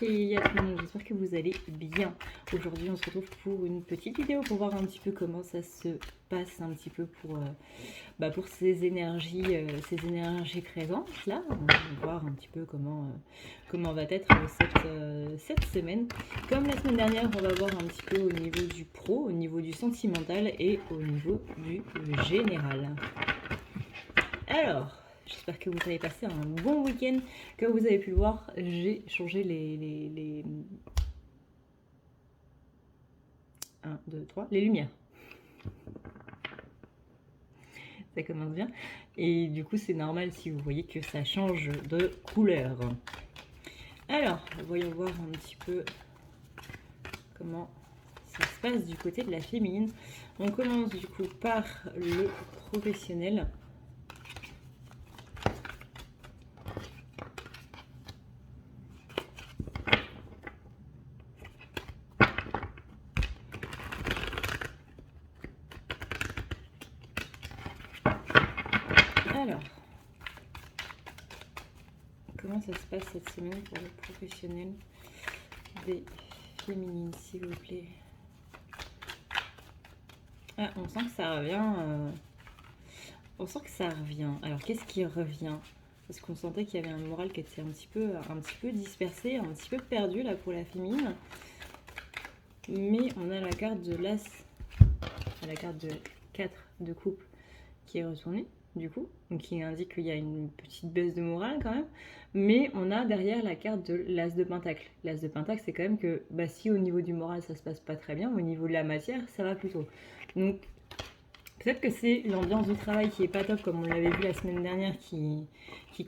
et à tout le monde, j'espère que vous allez bien. Aujourd'hui on se retrouve pour une petite vidéo pour voir un petit peu comment ça se passe un petit peu pour ces énergies présentes là. On va voir un petit peu comment va être cette semaine. Comme la semaine dernière, on va voir un petit peu au niveau du pro, au niveau du sentimental et au niveau du général. Alors, j'espère que vous avez passé un bon week-end. Comme vous avez pu le voir, j'ai changé les 1, 2, 3, les lumières. Ça commence bien. Et du coup, c'est normal si vous voyez que ça change de couleur. Alors, voyons voir un petit peu comment ça se passe du côté de la féminine. On commence du coup par le professionnel. Alors, comment ça se passe cette semaine pour le professionnel des féminines, s'il vous plaît? Ah, on sent que ça revient. On sent que ça revient. Alors, qu'est-ce qui revient? Parce qu'on sentait qu'il y avait un moral qui était un petit peu dispersé, un petit peu perdu là pour la féminine. Mais on a la carte de l'As, la carte de 4 de couple qui est retournée, du coup, donc qui indique qu'il y a une petite baisse de morale quand même. Mais on a derrière la carte de l'As de Pentacle. L'As de Pentacle, c'est quand même que si au niveau du moral ça se passe pas très bien, au niveau de la matière, ça va plutôt. Donc peut-être que c'est l'ambiance du travail qui est pas top, comme on l'avait vu la semaine dernière, qui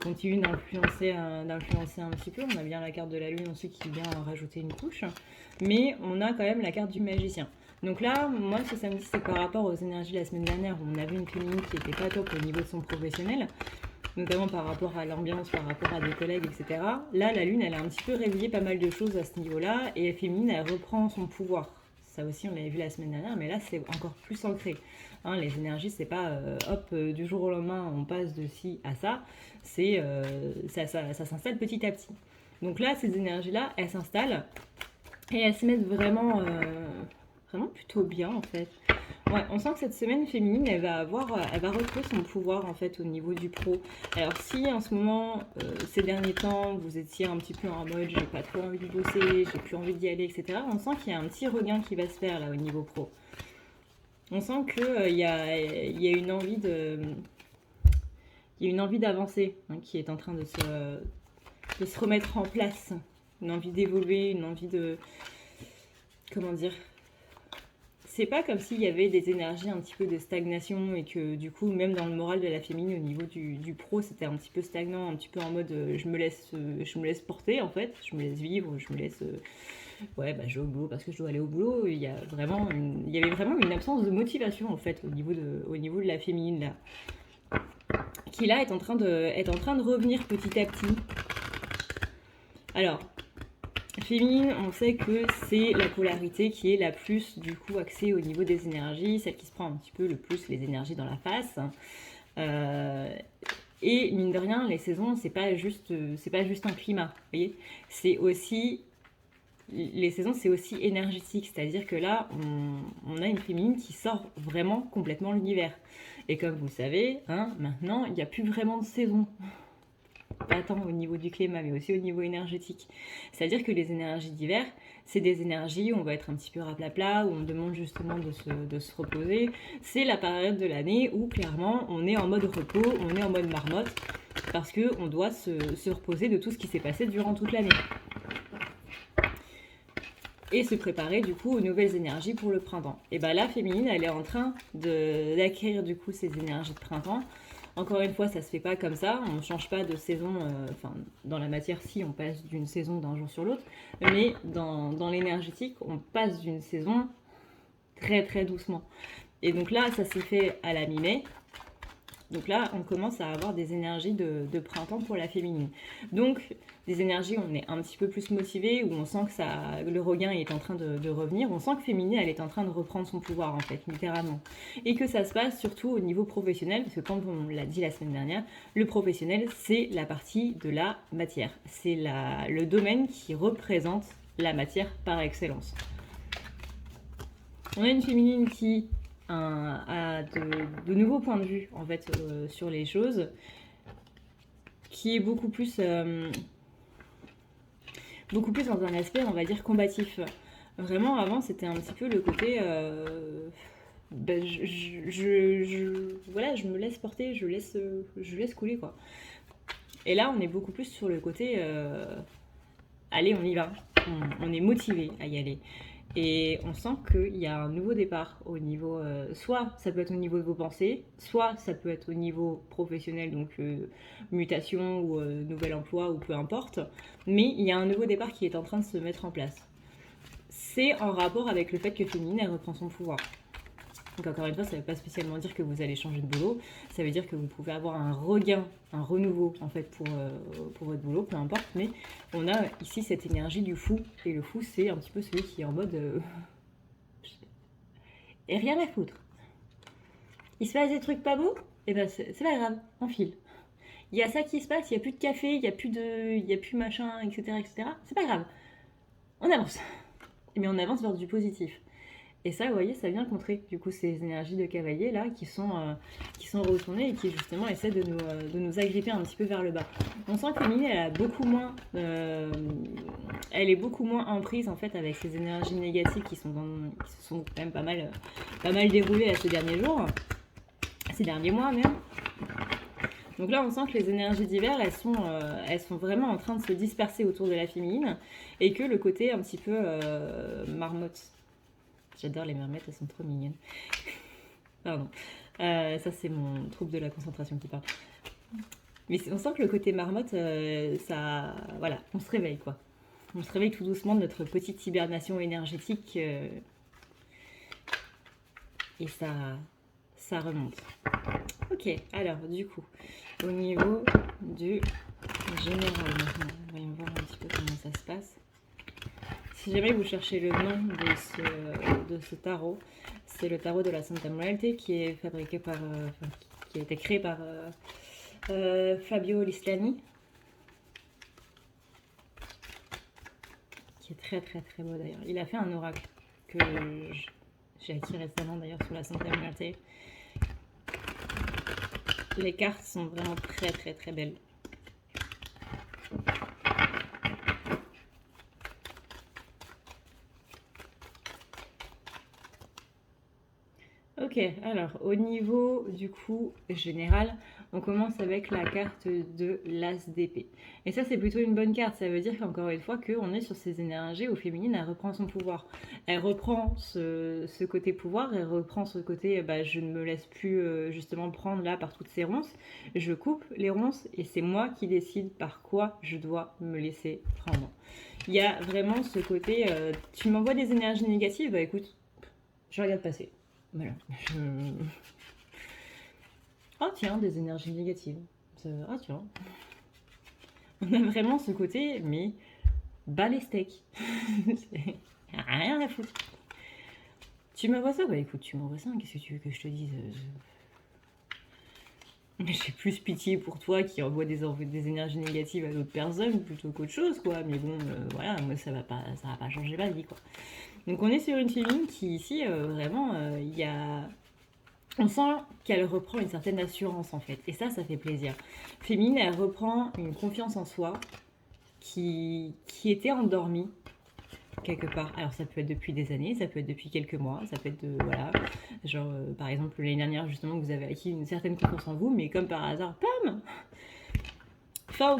continue d'influencer un petit peu. On a bien la carte de la lune ensuite qui vient rajouter une couche. Mais on a quand même la carte du magicien. Donc là, moi, ce samedi, c'est par rapport aux énergies de la semaine dernière où on avait une féminine qui était pas top au niveau de son professionnel, notamment par rapport à l'ambiance, par rapport à des collègues, etc. Là, la lune, elle a un petit peu réveillé pas mal de choses à ce niveau-là, et la féminine, elle reprend son pouvoir. Ça aussi, on l'avait vu la semaine dernière, mais là, c'est encore plus ancré. Hein, les énergies, c'est pas du jour au lendemain, on passe de ci à ça. C'est ça s'installe petit à petit. Donc là, ces énergies-là, elles s'installent et elles se mettent vraiment plutôt bien en fait. Ouais, on sent que cette semaine féminine, elle va retrouver son pouvoir en fait au niveau du pro. Alors si en ce moment, ces derniers temps, vous étiez un petit peu en mode j'ai pas trop envie de bosser, j'ai plus envie d'y aller, etc. On sent qu'il y a un petit regain qui va se faire là au niveau pro. On sent que il y a une envie d'avancer hein, qui est en train de se remettre en place. Une envie d'évoluer, une envie de... Comment dire? C'est pas comme s'il y avait des énergies un petit peu de stagnation et que du coup, même dans le moral de la féminine, au niveau du pro, c'était un petit peu stagnant, un petit peu en mode je me laisse porter en fait, je me laisse vivre, je me laisse... je vais au boulot parce que je dois aller au boulot. Il y avait vraiment une absence de motivation en fait au niveau de la féminine là, qui là est en train de revenir petit à petit. Alors, féminine, on sait que c'est la polarité qui est la plus du coup axée au niveau des énergies, celle qui se prend un petit peu le plus les énergies dans la face. Et mine de rien, les saisons, c'est pas juste un climat, vous voyez. C'est aussi les saisons, c'est aussi énergétique, c'est-à-dire que là, on a une féminine qui sort vraiment complètement de l'univers. Et comme vous le savez, hein, maintenant, il n'y a plus vraiment de saison. Pas tant au niveau du climat, mais aussi au niveau énergétique. C'est-à-dire que les énergies d'hiver, c'est des énergies où on va être un petit peu raplapla, où on demande justement de se reposer. C'est la période de l'année où clairement on est en mode repos, on est en mode marmotte, parce qu'on doit se reposer de tout ce qui s'est passé durant toute l'année. Et se préparer du coup aux nouvelles énergies pour le printemps. Et bien la féminine, elle est en train d'acquérir du coup ces énergies de printemps. Encore une fois, ça se fait pas comme ça, on ne change pas de saison, dans la matière si on passe d'une saison d'un jour sur l'autre, mais dans l'énergétique, on passe d'une saison très très doucement. Et donc là, ça s'est fait à la mi-mai, Donc là, on commence à avoir des énergies de printemps pour la féminine. Donc, des énergies où on est un petit peu plus motivé, où on sent que le regain est en train de revenir. On sent que féminine, elle est en train de reprendre son pouvoir, en fait, littéralement. Et que ça se passe surtout au niveau professionnel, parce que comme on l'a dit la semaine dernière, le professionnel, c'est la partie de la matière. C'est le domaine qui représente la matière par excellence. On a une féminine qui a de nouveaux points de vue en fait sur les choses, qui est beaucoup plus dans un aspect, on va dire, combatif. Vraiment, avant, c'était un petit peu le côté ben, voilà, je me laisse porter, je laisse couler, quoi. Et là, on est beaucoup plus sur le côté allez, on y va. On est motivé à y aller. Et on sent qu'il y a un nouveau départ au niveau, soit ça peut être au niveau de vos pensées, soit ça peut être au niveau professionnel, donc mutation ou nouvel emploi ou peu importe. Mais il y a un nouveau départ qui est en train de se mettre en place. C'est en rapport avec le fait que féminine, elle reprend son pouvoir. Donc encore une fois, ça ne veut pas spécialement dire que vous allez changer de boulot, ça veut dire que vous pouvez avoir un regain, un renouveau en fait pour votre boulot, peu importe, mais on a ici cette énergie du fou, et le fou c'est un petit peu celui qui est en mode et rien à foutre. Il se passe des trucs pas beaux, et ben c'est pas grave, on file. Il y a ça qui se passe, il n'y a plus de café, il n'y a plus machin, etc. etc. C'est pas grave, on avance. Mais on avance vers du positif. Et ça, vous voyez, ça vient contrer du coup ces énergies de cavalier là qui sont retournées et qui justement essaient de nous agripper un petit peu vers le bas. On sent que Féminine, elle est beaucoup moins en prise en fait avec ces énergies négatives qui se sont quand même pas mal déroulées là, ces derniers jours, ces derniers mois même. Donc là, on sent que les énergies d'hiver, elles sont vraiment en train de se disperser autour de la féminine et que le côté un petit peu marmotte. J'adore les mermaides, elles sont trop mignonnes. Pardon. Ça, c'est mon trouble de la concentration qui parle. Mais on sent que le côté marmotte, ça... Voilà, on se réveille, quoi. On se réveille tout doucement de notre petite hibernation énergétique. Et ça remonte. Ok, alors, du coup, au niveau du général, maintenant, voyons voir un petit peu comment ça se passe. Si jamais vous cherchez le nom de ce tarot, c'est le tarot de la Santa Muerte qui est fabriqué qui a été créé par Fabio Lislani, qui est très très très beau d'ailleurs. Il a fait un oracle que j'ai acquis récemment d'ailleurs sur la Santa Muerte. Les cartes sont vraiment très très très belles. Ok, alors au niveau du coup général, on commence avec la carte de l'As d'épée. Et ça c'est plutôt une bonne carte, ça veut dire qu'encore une fois qu'on est sur ces énergies où féminine elle reprend son pouvoir. Elle reprend ce côté pouvoir, elle reprend ce côté je ne me laisse plus justement prendre là par toutes ces ronces, je coupe les ronces et c'est moi qui décide par quoi je dois me laisser prendre. Il y a vraiment ce côté, tu m'envoies des énergies négatives, bah écoute, je regarde passer. Voilà. Ah tiens, des énergies négatives. Ah tiens. On a vraiment ce côté, mais bas les steaks. Rien à foutre. Tu m'envoies ça? Bah écoute, tu m'envoies ça, qu'est-ce que tu veux que je te dise? J'ai plus pitié pour toi qui envoie des énergies négatives à d'autres personnes plutôt qu'autre chose, quoi. Mais bon, voilà, moi ça va pas changer ma vie, quoi. Donc on est sur une féminine qui ici, vraiment, il y a... On sent qu'elle reprend une certaine assurance en fait, et ça fait plaisir. Féminine, elle reprend une confiance en soi qui était endormie quelque part. Alors ça peut être depuis des années, ça peut être depuis quelques mois, ça peut être voilà, genre par exemple l'année dernière justement vous avez acquis une certaine confiance en vous, mais comme par hasard, pam, fin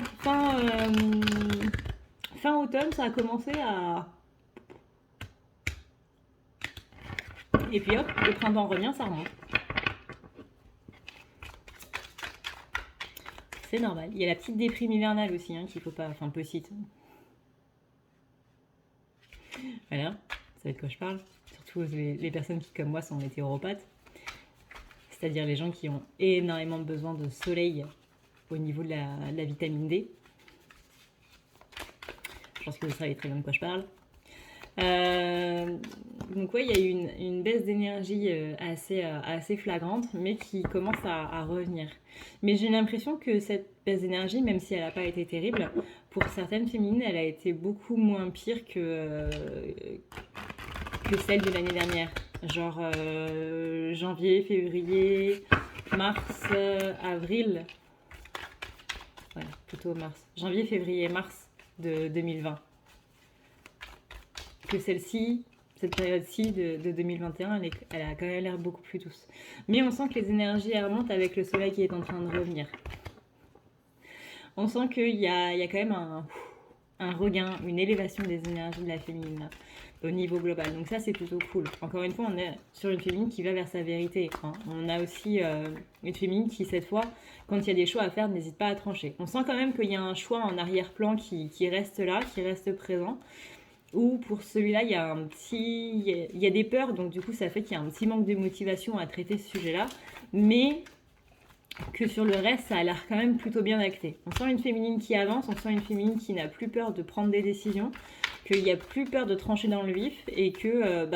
automne, ça a commencé à... Et puis hop, le printemps revient, ça remonte. C'est normal. Il y a la petite déprime hivernale aussi, hein, qu'il faut pas... Enfin, petite. Voilà, ça va de quoi je parle. Surtout les personnes qui, comme moi, sont météoropathes. c'est-à-dire les gens qui ont énormément besoin de soleil au niveau de la vitamine D. Je pense que vous savez très bien de quoi je parle. Donc ouais, il y a eu une baisse d'énergie assez flagrante, mais qui commence à revenir. Mais j'ai l'impression que cette baisse d'énergie, même si elle n'a pas été terrible, pour certaines féminines, elle a été beaucoup moins pire que celle de l'année dernière. Genre janvier, février, mars, avril. Ouais, plutôt mars. Janvier, février, mars de 2020. Que celle-ci, cette période-ci de 2021, elle a quand même l'air beaucoup plus douce. Mais on sent que les énergies remontent avec le soleil qui est en train de revenir. On sent qu'il y a quand même un regain, une élévation des énergies de la féminine là, au niveau global. Donc ça, c'est plutôt cool. Encore une fois, on est sur une féminine qui va vers sa vérité. Hein. On a aussi une féminine qui, cette fois, quand il y a des choix à faire, n'hésite pas à trancher. On sent quand même qu'il y a un choix en arrière-plan qui reste là, qui reste présent. Ou pour celui-là, il y a des peurs, donc du coup, ça fait qu'il y a un petit manque de motivation à traiter ce sujet-là. Mais que sur le reste, ça a l'air quand même plutôt bien acté. On sent une féminine qui avance, on sent une féminine qui n'a plus peur de prendre des décisions, qu'il n'y a plus peur de trancher dans le vif et que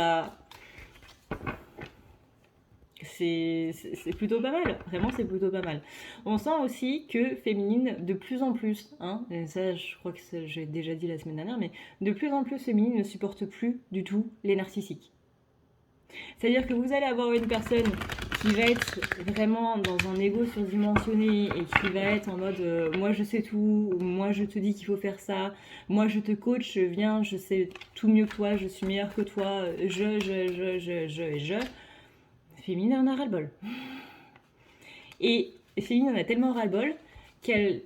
c'est plutôt pas mal. Vraiment, c'est plutôt pas mal. On sent aussi que féminine, de plus en plus, hein, et ça, je crois que j'ai déjà dit la semaine dernière, mais de plus en plus, féminine ne supporte plus du tout les narcissiques. C'est-à-dire que vous allez avoir une personne qui va être vraiment dans un ego surdimensionné et qui va être en mode moi je sais tout, moi je te dis qu'il faut faire ça, moi je te coach, viens, je sais tout mieux que toi, je suis meilleure que toi, je. Féminine en a ras-le-bol. Et Féminine en a tellement ras-le-bol qu'elle.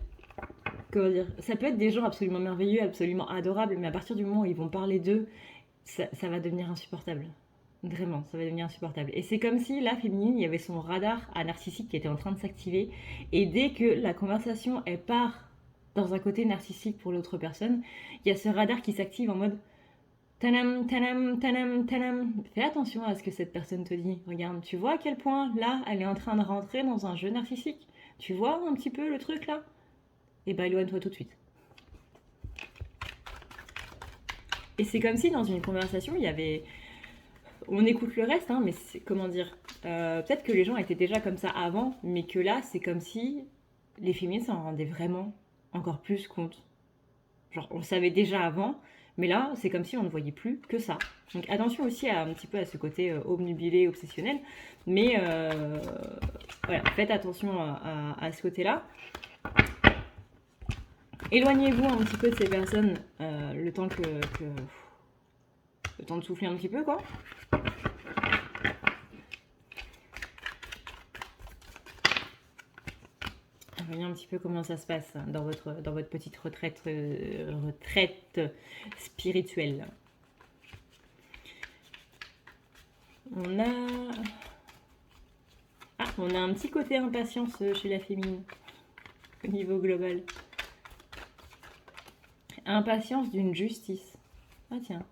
Comment dire, ça peut être des gens absolument merveilleux, absolument adorables, mais à partir du moment où ils vont parler d'eux, ça va devenir insupportable. Vraiment, ça va devenir insupportable. Et c'est comme si, là, Féminine, il y avait son radar à narcissique qui était en train de s'activer. Et dès que la conversation, elle part dans un côté narcissique pour l'autre personne, il y a ce radar qui s'active en mode tanam, tanam, tanam, tanam. Fais attention à ce que cette personne te dit. Regarde, tu vois à quel point, là, elle est en train de rentrer dans un jeu narcissique. Tu vois un petit peu le truc, là? Eh ben, éloigne-toi tout de suite. Et c'est comme si, dans une conversation, il y avait... On écoute le reste, hein, mais comment dire, peut-être que les gens étaient déjà comme ça avant, mais que là, c'est comme si les féministes s'en rendaient vraiment encore plus compte. Genre, on le savait déjà avant, mais là, c'est comme si on ne voyait plus que ça. Donc attention aussi un petit peu à ce côté obnubilé, obsessionnel, mais voilà, faites attention à ce côté-là. Éloignez-vous un petit peu de ces personnes le temps le temps de souffler un petit peu, quoi. Voyons un petit peu comment ça se passe dans votre petite retraite spirituelle. On a un petit côté impatience chez la féminine au niveau global. Impatience d'une justice. Ah tiens.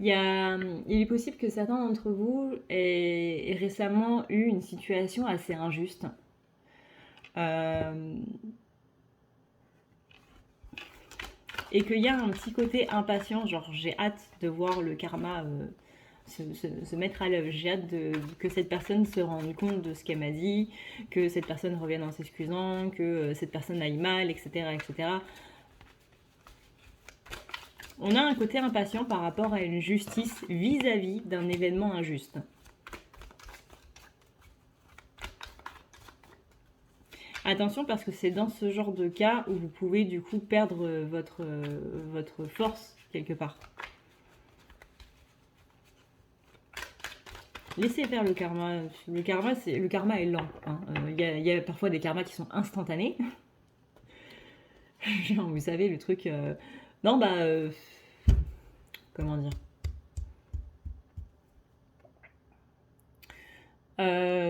Il est possible que certains d'entre vous aient récemment eu une situation assez injuste. Et qu'il y a un petit côté impatient, genre j'ai hâte de voir le karma se mettre à l'œuvre, j'ai hâte que cette personne se rende compte de ce qu'elle m'a dit, que cette personne revienne en s'excusant, que cette personne aille mal, etc., etc. On a un côté impatient par rapport à une justice vis-à-vis d'un événement injuste. Attention parce que c'est dans ce genre de cas où vous pouvez du coup perdre votre force quelque part. Laissez faire le karma. Le karma est lent. Hein. Y a parfois des karmas qui sont instantanés. Genre, vous savez, le truc... Non, comment dire,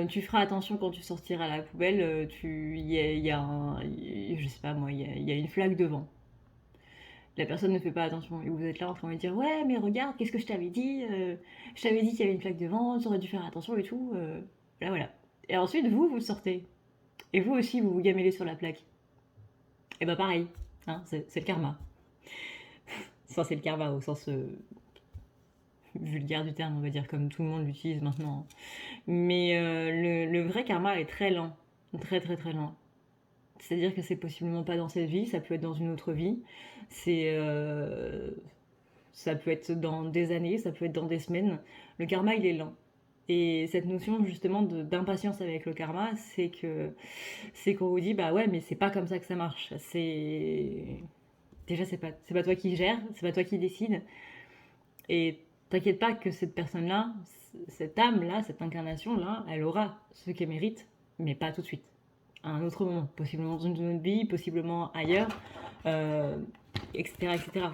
tu feras attention quand tu sortiras la poubelle, je sais pas moi, il y a une flaque devant. La personne ne fait pas attention et vous êtes là en train de dire ouais mais regarde qu'est-ce que je t'avais dit qu'il y avait une flaque devant, tu aurais dû faire attention et tout. Là, voilà. Et ensuite, vous sortez. Et vous aussi, vous vous gamellez sur la plaque. Et bah pareil, hein, c'est le karma. Ça, c'est le karma au sens vulgaire du terme, on va dire, comme tout le monde l'utilise maintenant. Mais le vrai karma est très lent. Très, très, très lent. C'est-à-dire que c'est possiblement pas dans cette vie, ça peut être dans une autre vie. C'est, ça peut être dans des années, ça peut être dans des semaines. Le karma, il est lent. Et cette notion justement d'impatience avec le karma, c'est qu'on vous dit bah ouais, mais c'est pas comme ça que ça marche. C'est déjà c'est pas toi qui gère, c'est pas toi qui décide. Et t'inquiète pas que cette personne-là, cette âme-là, cette incarnation-là, elle aura ce qu'elle mérite, mais pas tout de suite. À un autre moment, possiblement dans une autre vie, possiblement ailleurs, etc., etc.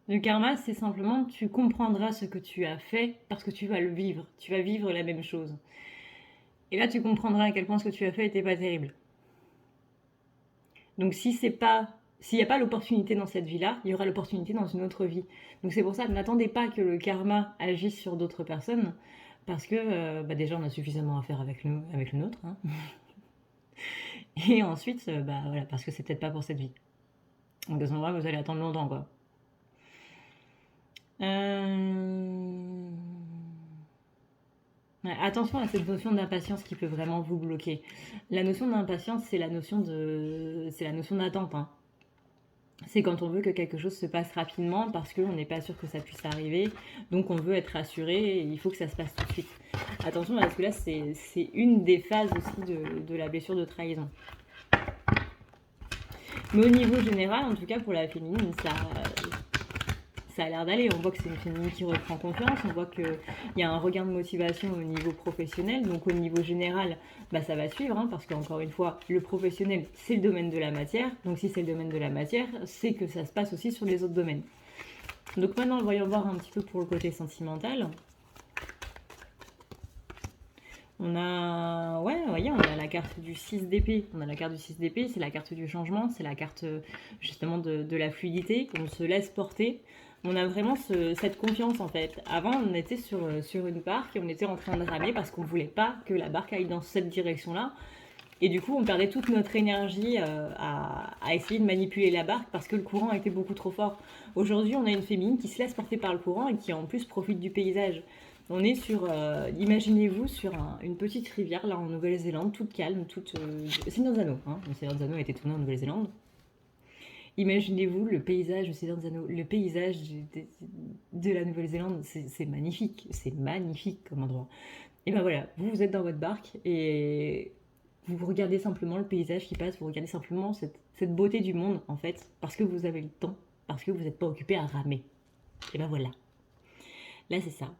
Le karma, c'est simplement tu comprendras ce que tu as fait parce que tu vas le vivre. Tu vas vivre la même chose. Et là, tu comprendras à quel point ce que tu as fait n'était pas terrible. Donc s'il n'y a pas l'opportunité dans cette vie-là, il y aura l'opportunité dans une autre vie. Donc c'est pour ça que n'attendez pas que le karma agisse sur d'autres personnes, parce que déjà on a suffisamment à faire avec le nôtre. Hein. Et ensuite, voilà, parce que c'est peut-être pas pour cette vie. Donc à ce moment-là, vous allez attendre longtemps, quoi. Ouais, attention à cette notion d'impatience qui peut vraiment vous bloquer. La notion d'impatience, c'est la notion d'attente. Hein. C'est quand on veut que quelque chose se passe rapidement parce qu'on n'est pas sûr que ça puisse arriver. Donc on veut être rassuré et il faut que ça se passe tout de suite. Attention parce que là, c'est une des phases aussi de la blessure de trahison. Mais au niveau général, en tout cas pour la féminine, ça a l'air d'aller. On voit que c'est une féminine qui reprend confiance. On voit qu'il y a un regain de motivation au niveau professionnel. Donc au niveau général, ça va suivre. Hein, parce qu'encore une fois, le professionnel, c'est le domaine de la matière. Donc si c'est le domaine de la matière, c'est que ça se passe aussi sur les autres domaines. Donc maintenant, voyons voir un petit peu pour le côté sentimental. On a, voyez, on a la carte du 6 d'épée. On a la carte du 6 d'épée, c'est la carte du changement, c'est la carte justement de la fluidité. On se laisse porter. On a vraiment cette confiance en fait. Avant, on était sur une barque et on était en train de ramer parce qu'on ne voulait pas que la barque aille dans cette direction-là. Et du coup, on perdait toute notre énergie à essayer de manipuler la barque parce que le courant était beaucoup trop fort. Aujourd'hui, on a une féminine qui se laisse porter par le courant et qui en plus profite du paysage. On est sur, imaginez-vous, sur une petite rivière là en Nouvelle-Zélande, toute calme, toute. Seigneur des Anneaux, hein. Le Seigneur des Anneaux a été tourné en Nouvelle-Zélande. Imaginez-vous le paysage du Seigneur des Anneaux, le paysage de la Nouvelle-Zélande, c'est magnifique comme endroit. Et ben voilà, vous êtes dans votre barque et vous regardez simplement le paysage qui passe, vous regardez simplement cette beauté du monde en fait, parce que vous avez le temps, parce que vous n'êtes pas occupé à ramer. Et ben voilà, là c'est ça.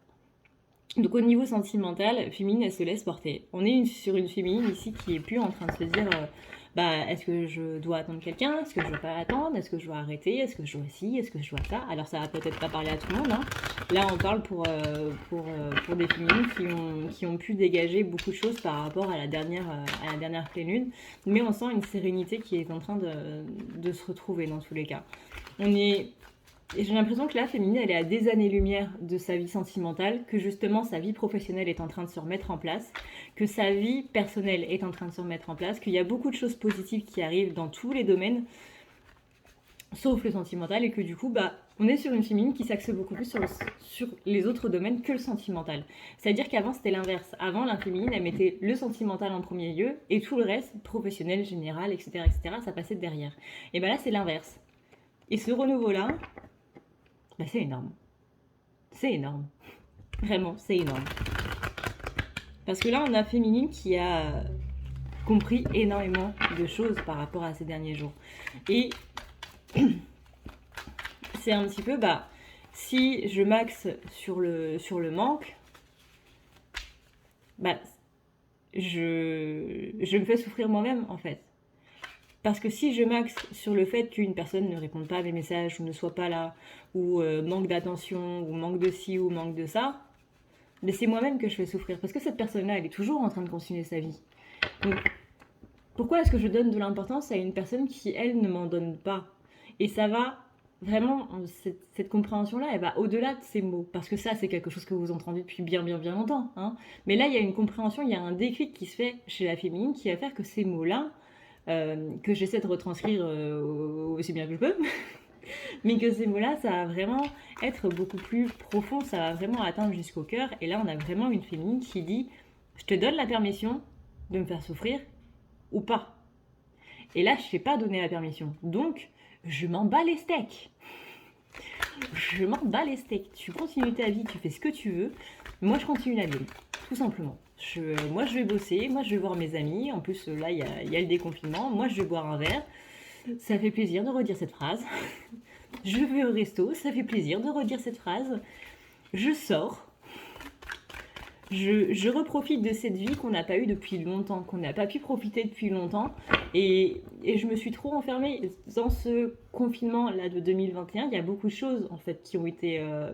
Donc au niveau sentimental, féminine, elle se laisse porter. On est sur une féminine ici qui est plus en train de se dire est-ce que je dois attendre quelqu'un? Est-ce que je dois pas attendre? Est-ce que je dois arrêter? Est-ce que je dois ci? Est-ce que je dois ça? Alors ça va peut-être pas parler à tout le monde. Hein. Là on parle pour des féminines qui ont pu dégager beaucoup de choses par rapport à la dernière pleine lune. Mais on sent une sérénité qui est en train de se retrouver dans tous les cas. Et j'ai l'impression que la féminine, elle est à des années-lumière de sa vie sentimentale, que justement sa vie professionnelle est en train de se remettre en place, que sa vie personnelle est en train de se remettre en place, qu'il y a beaucoup de choses positives qui arrivent dans tous les domaines, sauf le sentimental, et que du coup, on est sur une féminine qui s'axe beaucoup plus sur les autres domaines que le sentimental. C'est-à-dire qu'avant, c'était l'inverse. Avant, la féminine, elle mettait le sentimental en premier lieu, et tout le reste, professionnel, général, etc., ça passait derrière. Et là, c'est l'inverse. Et ce renouveau-là, c'est énorme. C'est énorme. Vraiment, c'est énorme. Parce que là, on a féminine qui a compris énormément de choses par rapport à ces derniers jours. Et c'est un petit peu, si je m'axe sur le manque, je me fais souffrir moi-même, en fait. Parce que si je m'axe sur le fait qu'une personne ne réponde pas à mes messages, ou ne soit pas là, ou manque d'attention, ou manque de ci, ou manque de ça, c'est moi-même que je fais souffrir. Parce que cette personne-là, elle est toujours en train de continuer sa vie. Donc, pourquoi est-ce que je donne de l'importance à une personne qui, elle, ne m'en donne pas? Et ça va vraiment, cette compréhension-là, elle va au-delà de ces mots, parce que ça, c'est quelque chose que vous entendez depuis bien, bien, bien longtemps, hein. Mais là, il y a une compréhension, il y a un déclic qui se fait chez la féminine qui va faire que ces mots-là, que j'essaie de retranscrire aussi bien que je peux, mais que ces mots-là, ça va vraiment être beaucoup plus profond, ça va vraiment atteindre jusqu'au cœur. Et là, on a vraiment une féminine qui dit, je te donne la permission de me faire souffrir ou pas. Et là, je ne t'ai pas donné la permission. Donc, je m'en bats les steaks. Je m'en bats les steaks. Tu continues ta vie, tu fais ce que tu veux. Moi, je continue la mienne. Tout simplement. Moi, je vais bosser. Moi, je vais voir mes amis. En plus, là, il y a le déconfinement. Moi, je vais boire un verre. Ça fait plaisir de redire cette phrase. Je vais au resto. Ça fait plaisir de redire cette phrase. Je sors. Je reprofite de cette vie qu'on n'a pas eue depuis longtemps, qu'on n'a pas pu profiter depuis longtemps. Et je me suis trop enfermée dans ce confinement-là de 2021. Il y a beaucoup de choses, en fait, qui ont été un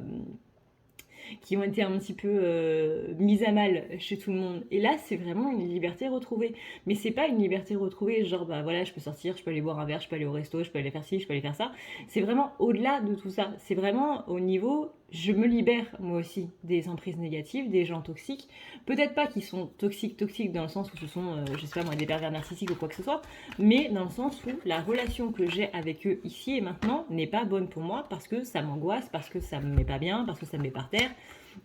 petit peu mises à mal chez tout le monde. Et là, c'est vraiment une liberté retrouvée. Mais c'est pas une liberté retrouvée, genre, bah voilà, je peux sortir, je peux aller boire un verre, je peux aller au resto, je peux aller faire ci, je peux aller faire ça. C'est vraiment au-delà de tout ça. C'est vraiment au niveau, je me libère, moi aussi, des emprises négatives, des gens toxiques. Peut-être pas qu'ils sont toxiques dans le sens où ce sont, je sais pas moi, des pervers narcissiques ou quoi que ce soit, mais dans le sens où la relation que j'ai avec eux ici et maintenant n'est pas bonne pour moi parce que ça m'angoisse, parce que ça me met pas bien, parce que ça me met par terre.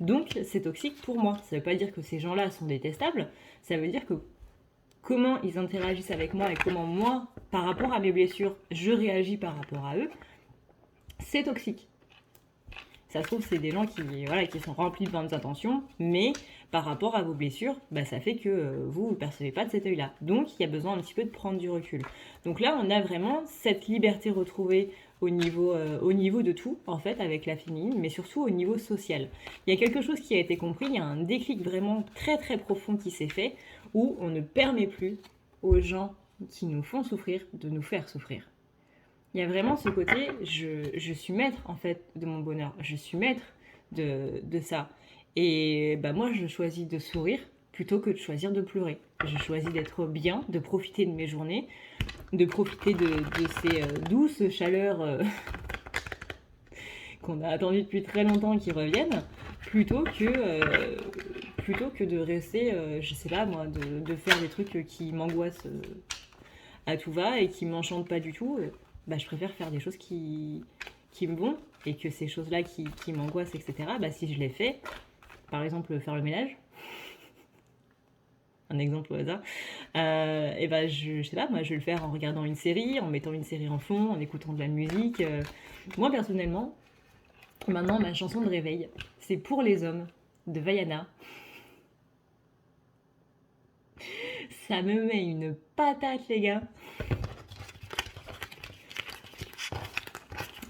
Donc c'est toxique pour moi. Ça veut pas dire que ces gens-là sont détestables, ça veut dire que comment ils interagissent avec moi et comment moi, par rapport à mes blessures, je réagis par rapport à eux, c'est toxique. Ça se trouve, c'est des gens qui sont remplis de bonnes intentions, mais par rapport à vos blessures, bah, ça fait que vous ne percevez pas de cet œil-là. Donc, il y a besoin un petit peu de prendre du recul. Donc là, on a vraiment cette liberté retrouvée au niveau de tout, en fait, avec la féminine, mais surtout au niveau social. Il y a quelque chose qui a été compris, il y a un déclic vraiment très très profond qui s'est fait, où on ne permet plus aux gens qui nous font souffrir de nous faire souffrir. Il y a vraiment ce côté, je suis maître en fait de mon bonheur, je suis maître de ça. Et bah moi je choisis de sourire plutôt que de choisir de pleurer. Je choisis d'être bien, de profiter de mes journées, de profiter de ces douces chaleurs qu'on a attendues depuis très longtemps qui reviennent, plutôt que de rester, je sais pas moi, de faire des trucs qui m'angoissent à tout va et qui m'enchantent pas du tout. Bah, je préfère faire des choses qui me vont et que ces choses-là qui m'angoissent, etc., bah, si je les fais, par exemple faire le ménage, un exemple au hasard, et bah, je sais pas, moi je vais le faire en regardant une série, en mettant une série en fond, en écoutant de la musique. Moi personnellement, maintenant ma chanson de réveil, c'est Pour les hommes de Vaiana. Ça me met une patate les gars.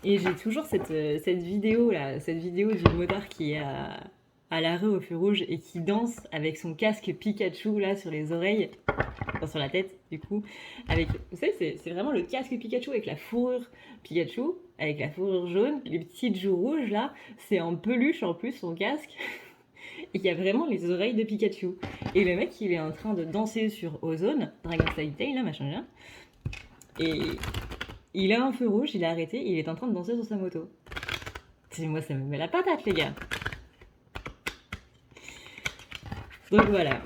Et j'ai toujours cette vidéo là, cette vidéo du motard qui est à l'arrêt au feu rouge et qui danse avec son casque Pikachu là sur les oreilles, enfin sur la tête du coup, avec, vous savez, c'est vraiment le casque Pikachu avec la fourrure Pikachu, avec la fourrure jaune, les petites joues rouges là, c'est en peluche en plus son casque. Et il y a vraiment les oreilles de Pikachu. Et le mec, il est en train de danser sur Ozone, Dragon Style Tail là, machin là. Et il a un feu rouge, il a arrêté, il est en train de danser sur sa moto. Moi, ça me met la patate, les gars. Donc voilà.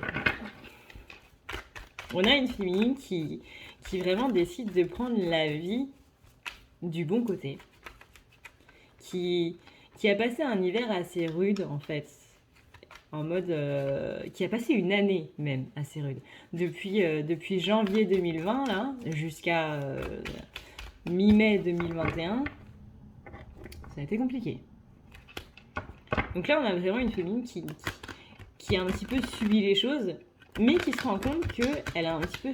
On a une féminine qui vraiment décide de prendre la vie du bon côté. Qui a passé un hiver assez rude, en fait. En mode... qui a passé une année, même, assez rude. Depuis janvier 2020, là, jusqu'à... mi-mai 2021, ça a été compliqué. Donc là, on a vraiment une féminine qui a un petit peu subi les choses, mais qui se rend compte qu'elle a un petit peu...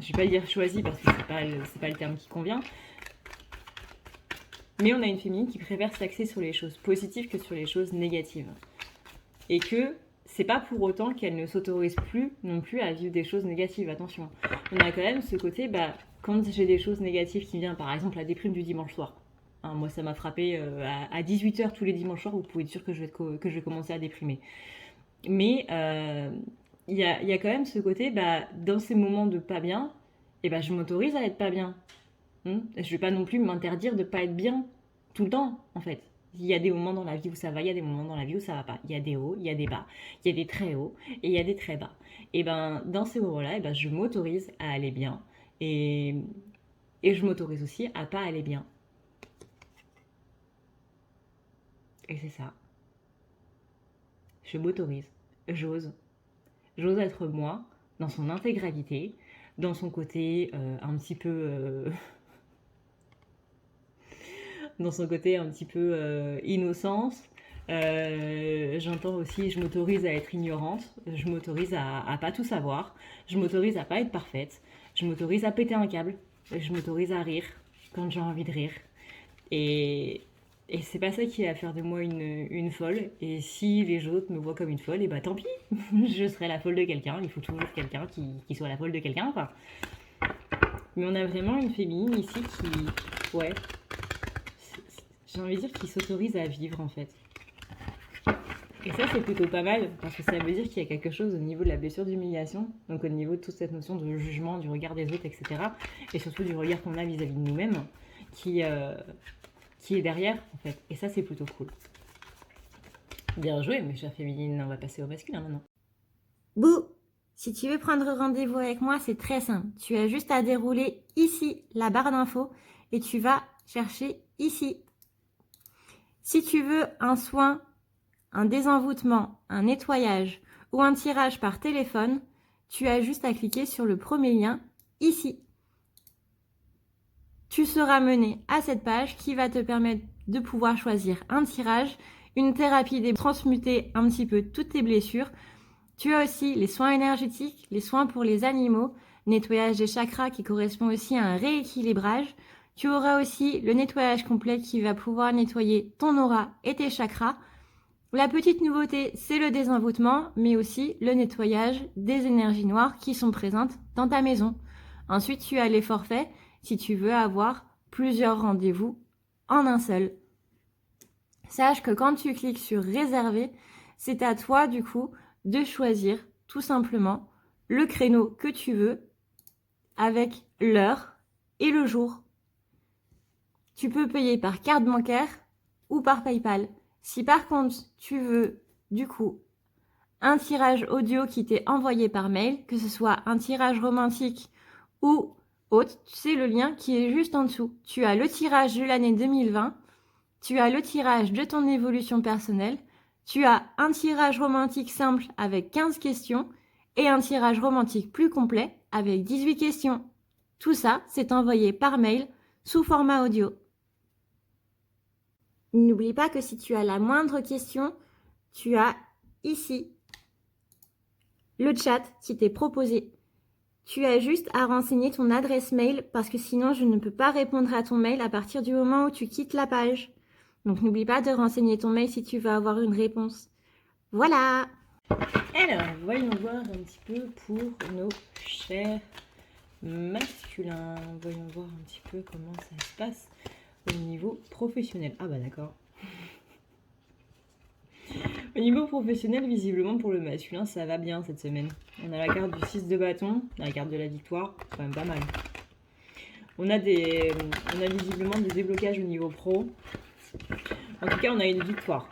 Je vais pas dire choisi parce que c'est pas le terme qui convient, mais on a une féminine qui préfère s'axer sur les choses positives que sur les choses négatives. Et que c'est pas pour autant qu'elle ne s'autorise plus non plus à vivre des choses négatives, attention. On a quand même ce côté, bah, quand j'ai des choses négatives qui viennent, par exemple la déprime du dimanche soir. Hein, moi, ça m'a frappé à 18h tous les dimanches soirs, vous pouvez être sûr que je vais commencer à déprimer. Mais il y a quand même ce côté, bah, dans ces moments de pas bien, et bah, je m'autorise à être pas bien. Je vais pas non plus m'interdire de pas être bien tout le temps, en fait. Il y a des moments dans la vie où ça va, il y a des moments dans la vie où ça va pas. Il y a des hauts, il y a des bas, il y a des très hauts et il y a des très bas. Et ben dans ces moments-là, et ben, je m'autorise à aller bien et, et je m'autorise aussi à pas aller bien. Et c'est ça. Je m'autorise, j'ose. J'ose être moi dans son intégralité, dans son côté un petit peu dans son côté un petit peu innocence. J'entends aussi, je m'autorise à être ignorante, je m'autorise à pas tout savoir, je m'autorise à pas être parfaite, je m'autorise à péter un câble, je m'autorise à rire quand j'ai envie de rire. Et, et c'est pas ça qui va faire de moi une folle. Et si les autres me voient comme une folle, et bah tant pis, je serai la folle de quelqu'un. Il faut toujours quelqu'un qui soit la folle de quelqu'un, quoi. Mais on a vraiment une féminine ici qui, ouais, j'ai envie de dire qui s'autorise à vivre en fait. Et ça c'est plutôt pas mal parce que ça veut dire qu'il y a quelque chose au niveau de la blessure d'humiliation, donc au niveau de toute cette notion de jugement, du regard des autres, etc. Et surtout du regard qu'on a vis-à-vis de nous-mêmes qui est derrière en fait. Et ça c'est plutôt cool. Bien joué mes chères féminines, on va passer au masculin maintenant. Bouh! Si tu veux prendre rendez-vous avec moi, c'est très simple. Tu as juste à dérouler ici la barre d'infos et tu vas chercher ici. Si tu veux un soin, un désenvoûtement, un nettoyage ou un tirage par téléphone, tu as juste à cliquer sur le premier lien ici. Tu seras mené à cette page qui va te permettre de pouvoir choisir un tirage, une thérapie, transmuter un petit peu toutes tes blessures. Tu as aussi les soins énergétiques, les soins pour les animaux, nettoyage des chakras qui correspond aussi à un rééquilibrage. Tu auras aussi le nettoyage complet qui va pouvoir nettoyer ton aura et tes chakras. La petite nouveauté, c'est le désenvoûtement, mais aussi le nettoyage des énergies noires qui sont présentes dans ta maison. Ensuite, tu as les forfaits si tu veux avoir plusieurs rendez-vous en un seul. Sache que quand tu cliques sur réserver, c'est à toi du coup de choisir tout simplement le créneau que tu veux avec l'heure et le jour. Tu peux payer par carte bancaire ou par PayPal. Si par contre tu veux du coup un tirage audio qui t'est envoyé par mail, que ce soit un tirage romantique ou autre, c'est le lien qui est juste en dessous. Tu as le tirage de l'année 2020, tu as le tirage de ton évolution personnelle, tu as un tirage romantique simple avec 15 questions et un tirage romantique plus complet avec 18 questions. Tout ça, c'est envoyé par mail sous format audio. N'oublie pas que si tu as la moindre question, tu as ici le chat qui t'est proposé. Tu as juste à renseigner ton adresse mail parce que sinon je ne peux pas répondre à ton mail à partir du moment où tu quittes la page. Donc n'oublie pas de renseigner ton mail si tu veux avoir une réponse. Voilà! Alors, voyons voir un petit peu pour nos chers masculins. Voyons voir un petit peu comment ça se passe au niveau professionnel. Ah bah d'accord. Au niveau professionnel, visiblement pour le masculin, ça va bien cette semaine. On a la carte du 6 de bâton, la carte de la victoire, c'est quand même pas mal. On a visiblement des déblocages au niveau pro. En tout cas, on a une victoire.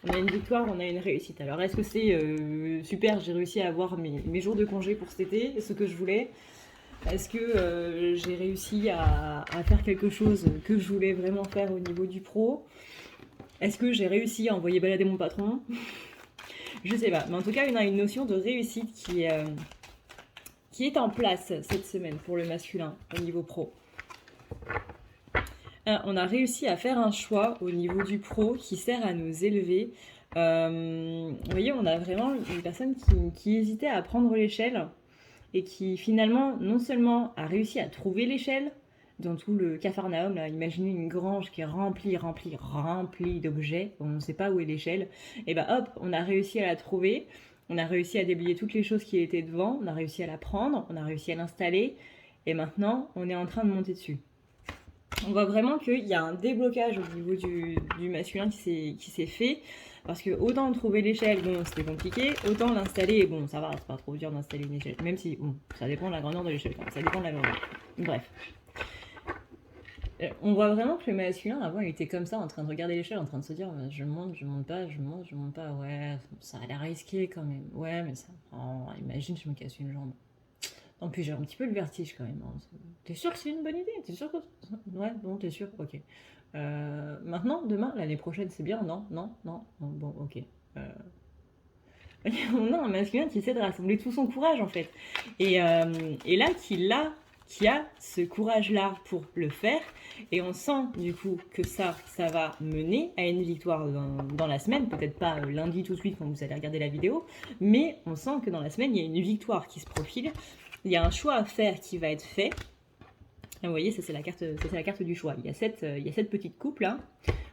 On a une victoire, on a une réussite. Alors, est-ce que c'est super, j'ai réussi à avoir mes jours de congé pour cet été, ce que je voulais? Est-ce que j'ai réussi à faire quelque chose que je voulais vraiment faire au niveau du pro? Est-ce que j'ai réussi à envoyer balader mon patron? Je sais pas. Mais en tout cas, on a une notion de réussite qui est en place cette semaine pour le masculin au niveau pro. On a réussi à faire un choix au niveau du pro qui sert à nous élever. Vous voyez, on a vraiment une personne qui hésitait à prendre l'échelle et qui finalement, non seulement a réussi à trouver l'échelle, dans tout le Capharnaüm, là, imaginez une grange qui est remplie d'objets, on ne sait pas où est l'échelle, et bah hop, on a réussi à la trouver, on a réussi à déblayer toutes les choses qui étaient devant, on a réussi à la prendre, on a réussi à l'installer, et maintenant, on est en train de monter dessus. On voit vraiment qu'il y a un déblocage au niveau du masculin qui s'est fait, parce que autant trouver l'échelle, bon, c'était compliqué, autant l'installer, bon, ça va, c'est pas trop dur d'installer une échelle, même si, bon, ça dépend de la grandeur de l'échelle, ça dépend de la grandeur. Bref. On voit vraiment que le masculin, avant, il était comme ça, en train de regarder l'échelle, en train de se dire je monte pas, je monte pas. Ouais, ça a l'air risqué quand même. Ouais, mais ça prend. Imagine, je me casse une jambe. En plus, j'ai un petit peu le vertige quand même, hein. T'es sûr que c'est une bonne idée? T'es sûr que. Ouais, bon, t'es sûr? Ok. Maintenant, demain, l'année prochaine, c'est bien? Non, non, non. Bon, ok. On a un masculin qui essaie de rassembler tout son courage en fait. Et là, qui a ce courage-là pour le faire. Et on sent du coup que ça va mener à une victoire dans la semaine. Peut-être pas lundi tout de suite quand vous allez regarder la vidéo. Mais on sent que dans la semaine, il y a une victoire qui se profile. Il y a un choix à faire qui va être fait. Et vous voyez, ça c'est la carte du choix. Il y a cette petite coupe là.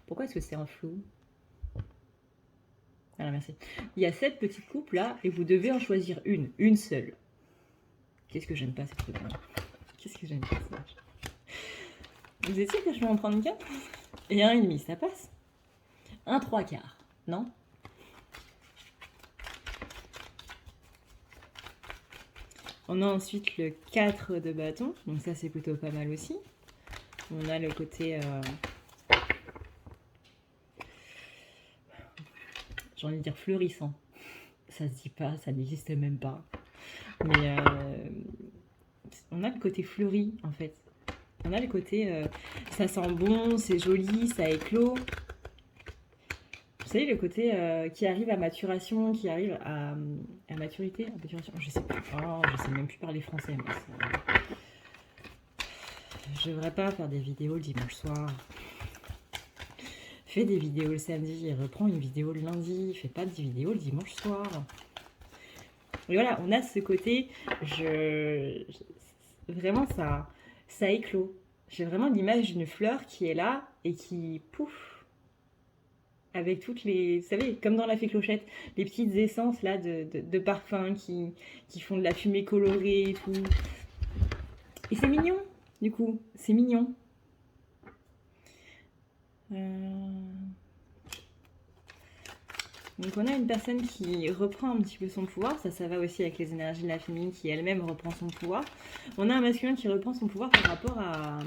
Pourquoi est-ce que c'est en flou? Voilà, merci. Il y a 7 petites coupes là et vous devez en choisir une seule. Qu'est-ce que j'aime pas cette truc-là? Qu'est-ce que j'aime pas ça? Vous étiez que je vais en prendre 4 et 1,5, ça passe? 1 3/4, non? On a ensuite le 4 de bâton, donc ça c'est plutôt pas mal aussi. On a le côté... j'ai envie de dire fleurissant. Ça se dit pas, ça n'existe même pas. Mais on a le côté fleuri en fait. On a le côté ça sent bon, c'est joli, ça éclot. Vous savez, le côté qui arrive à maturation, qui arrive à maturité, à maturation, je sais pas. Oh, je sais même plus parler français. Moi, je devrais pas faire des vidéos le dimanche soir. Fais des vidéos le samedi et reprends une vidéo le lundi. Fais pas de vidéos le dimanche soir. Et voilà, on a ce côté, vraiment ça éclot. J'ai vraiment l'image d'une fleur qui est là et qui pouf, avec toutes les, vous savez, comme dans la fée Clochette, les petites essences là de parfums qui font de la fumée colorée et tout. Et c'est mignon, du coup, c'est mignon. Donc on a une personne qui reprend un petit peu son pouvoir, ça va aussi avec les énergies de la féminine qui elle-même reprend son pouvoir. On a un masculin qui reprend son pouvoir par rapport à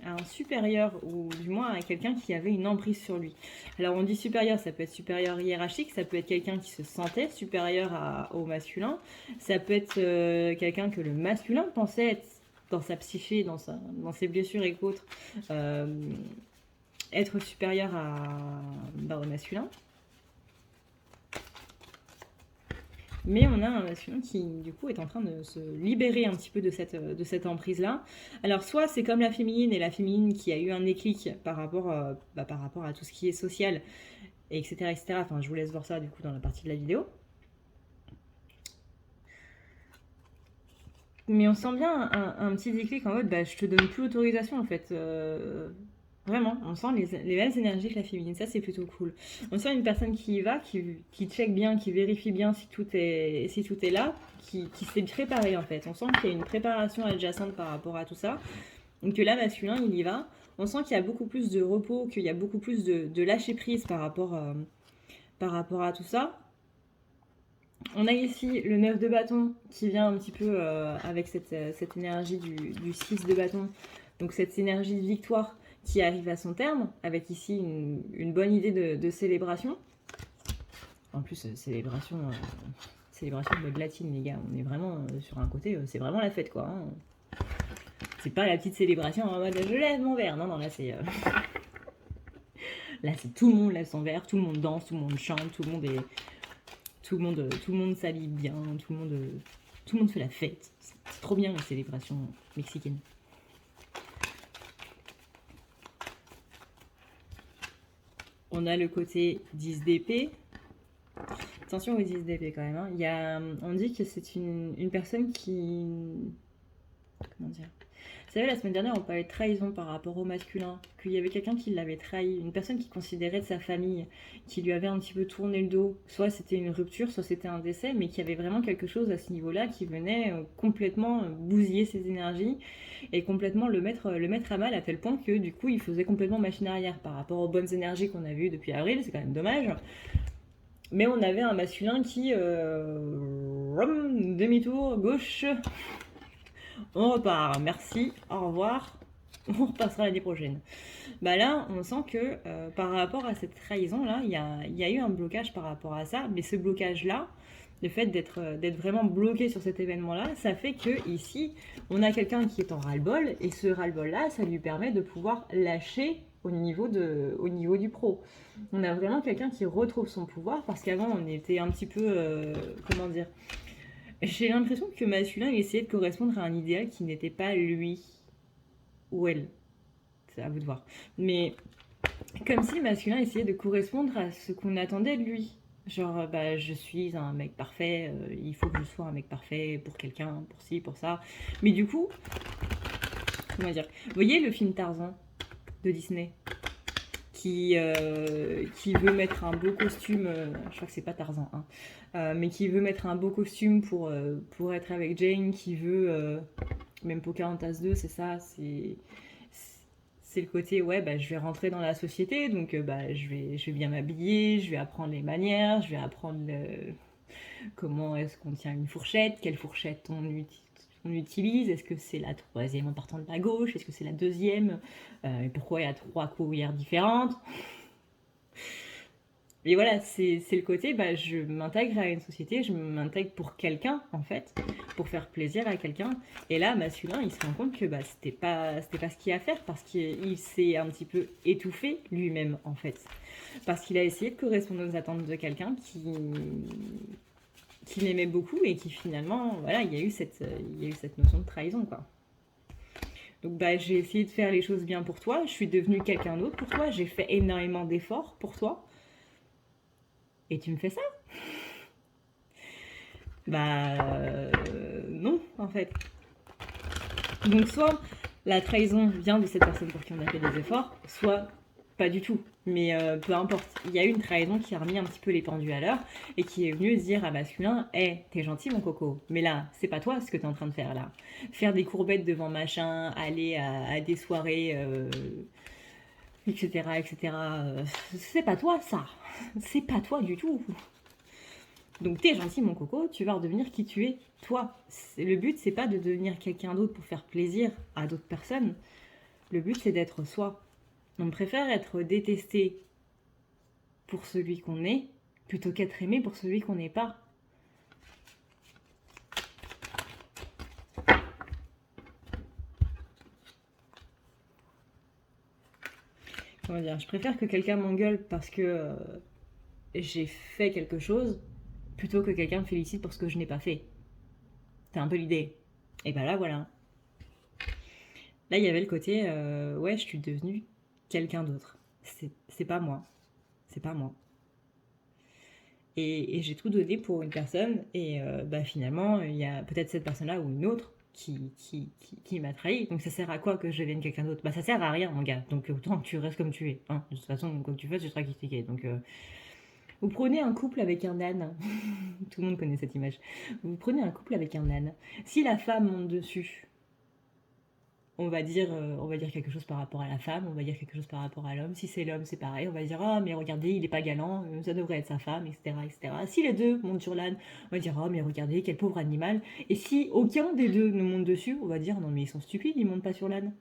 un supérieur, ou du moins à quelqu'un qui avait une emprise sur lui. Alors on dit supérieur, ça peut être supérieur hiérarchique, ça peut être quelqu'un qui se sentait supérieur au masculin, ça peut être quelqu'un que le masculin pensait être dans sa psyché, dans ses blessures et qu'autres, être supérieur au masculin. Mais on a un masculin qui, du coup, est en train de se libérer un petit peu de cette emprise-là. Alors, soit c'est comme la féminine, et la féminine qui a eu un déclic par rapport à tout ce qui est social, etc., etc. Enfin, je vous laisse voir ça, du coup, dans la partie de la vidéo. Mais on sent bien un petit déclic en mode, je te donne plus l'autorisation, en fait. Vraiment, on sent les mêmes énergies que la féminine, ça c'est plutôt cool. On sent une personne qui y va, qui check bien, qui vérifie bien si tout est là, qui s'est préparé en fait. On sent qu'il y a une préparation adjacente par rapport à tout ça. Donc que là, masculin, il y va. On sent qu'il y a beaucoup plus de repos, qu'il y a beaucoup plus de lâcher prise par rapport à tout ça. On a ici le 9 de bâton qui vient un petit peu avec cette énergie du 6 de bâton. Donc cette énergie de victoire qui arrive à son terme, avec ici une bonne idée de célébration. En plus, célébration de mode latine, les gars. On est vraiment sur un côté, c'est vraiment la fête, quoi. Hein. C'est pas la petite célébration en mode je lève mon verre. Non, là, c'est... Là, c'est tout le monde lève son verre, tout le monde danse, tout le monde chante, tout le monde s'habille bien, tout le monde fait la fête. C'est trop bien, la célébration mexicaine. On a le côté 10 d'épée. Attention aux 10 d'épée quand même. Hein. On dit que c'est une personne qui... Comment dire? Vous savez, la semaine dernière, on parlait de trahison par rapport au masculin. Qu'il y avait quelqu'un qui l'avait trahi. Une personne qui considérait de sa famille, qui lui avait un petit peu tourné le dos. Soit c'était une rupture, soit c'était un décès, mais qui avait vraiment quelque chose à ce niveau-là qui venait complètement bousiller ses énergies et complètement le mettre à mal à tel point que du coup, il faisait complètement machine arrière par rapport aux bonnes énergies qu'on a vues depuis avril. C'est quand même dommage. Mais on avait un masculin qui... demi-tour, gauche... On repart. Merci. Au revoir. On repassera l'année prochaine. Bah là, on sent que par rapport à cette trahison-là, il y a eu un blocage par rapport à ça. Mais ce blocage-là, le fait d'être vraiment bloqué sur cet événement-là, ça fait que ici, on a quelqu'un qui est en ras-le-bol. Et ce ras-le-bol-là, ça lui permet de pouvoir lâcher au niveau du pro. On a vraiment quelqu'un qui retrouve son pouvoir parce qu'avant, on était un petit peu... comment dire, j'ai l'impression que masculin essayait de correspondre à un idéal qui n'était pas lui ou elle. C'est à vous de voir. Mais comme si masculin essayait de correspondre à ce qu'on attendait de lui. Genre, bah, je suis un mec parfait, il faut que je sois un mec parfait pour quelqu'un, pour ci, pour ça. Mais du coup, comment dire, vous voyez le film Tarzan de Disney qui veut mettre un beau costume, je crois que c'est pas Tarzan, hein, mais qui veut mettre un beau costume pour être avec Jane, qui veut, même Pocahontas 2, c'est ça, c'est le côté, ouais, bah, je vais rentrer dans la société, donc bah, je vais bien m'habiller, je vais apprendre les manières, je vais apprendre comment est-ce qu'on tient une fourchette, quelle fourchette on utilise, est-ce que c'est la troisième en partant de la gauche, est-ce que c'est la deuxième, et pourquoi il y a 3 cuillères différentes. Et voilà, c'est le côté, bah, je m'intègre à une société, je m'intègre pour quelqu'un, en fait, pour faire plaisir à quelqu'un. Et là, masculin, il se rend compte que bah, c'était pas ce qu'il y a à faire, parce qu'il s'est un petit peu étouffé lui-même, en fait. Parce qu'il a essayé de correspondre aux attentes de quelqu'un qui l'aimait beaucoup et qui finalement, voilà, il y a eu cette notion de trahison, quoi. Donc bah, j'ai essayé de faire les choses bien pour toi, je suis devenue quelqu'un d'autre pour toi, j'ai fait énormément d'efforts pour toi. Et tu me fais ça? Bah non, en fait. Donc soit la trahison vient de cette personne pour qui on a fait des efforts, soit pas du tout. Mais peu importe. Il y a eu une trahison qui a remis un petit peu les pendus à l'heure et qui est venue dire à masculin, hey, t'es gentil mon coco, mais là, c'est pas toi ce que t'es en train de faire là. Faire des courbettes devant machin, aller à des soirées, etc., etc. C'est pas toi ça. C'est pas toi du tout. Donc t'es gentil mon coco, tu vas redevenir qui tu es, toi. Le but c'est pas de devenir quelqu'un d'autre pour faire plaisir à d'autres personnes. Le but c'est d'être soi. On préfère être détesté pour celui qu'on est plutôt qu'être aimé pour celui qu'on n'est pas. Comment dire, je préfère que quelqu'un m'engueule parce que j'ai fait quelque chose plutôt que quelqu'un me félicite pour ce que je n'ai pas fait. C'est un peu l'idée. Et bah là, voilà. Là, il y avait le côté, ouais, je suis devenue quelqu'un d'autre. C'est pas moi. C'est pas moi. Et j'ai tout donné pour une personne, et bah finalement, il y a peut-être cette personne-là ou une autre qui m'a trahi. Donc ça sert à quoi que je devienne quelqu'un d'autre? Bah ça sert à rien, mon gars. Donc autant que tu restes comme tu es. Hein. De toute façon, quoi que tu fasses, tu seras critiqué. Donc vous prenez un couple avec un âne. Tout le monde connaît cette image. Vous prenez un couple avec un âne. Si la femme monte dessus, on va dire quelque chose par rapport à la femme, on va dire quelque chose par rapport à l'homme. Si c'est l'homme, c'est pareil. On va dire ah mais regardez, il est pas galant, ça devrait être sa femme, etc., etc. Si les deux montent sur l'âne, on va dire ah mais regardez quel pauvre animal. Et si aucun des deux ne monte dessus, on va dire non mais ils sont stupides, ils montent pas sur l'âne.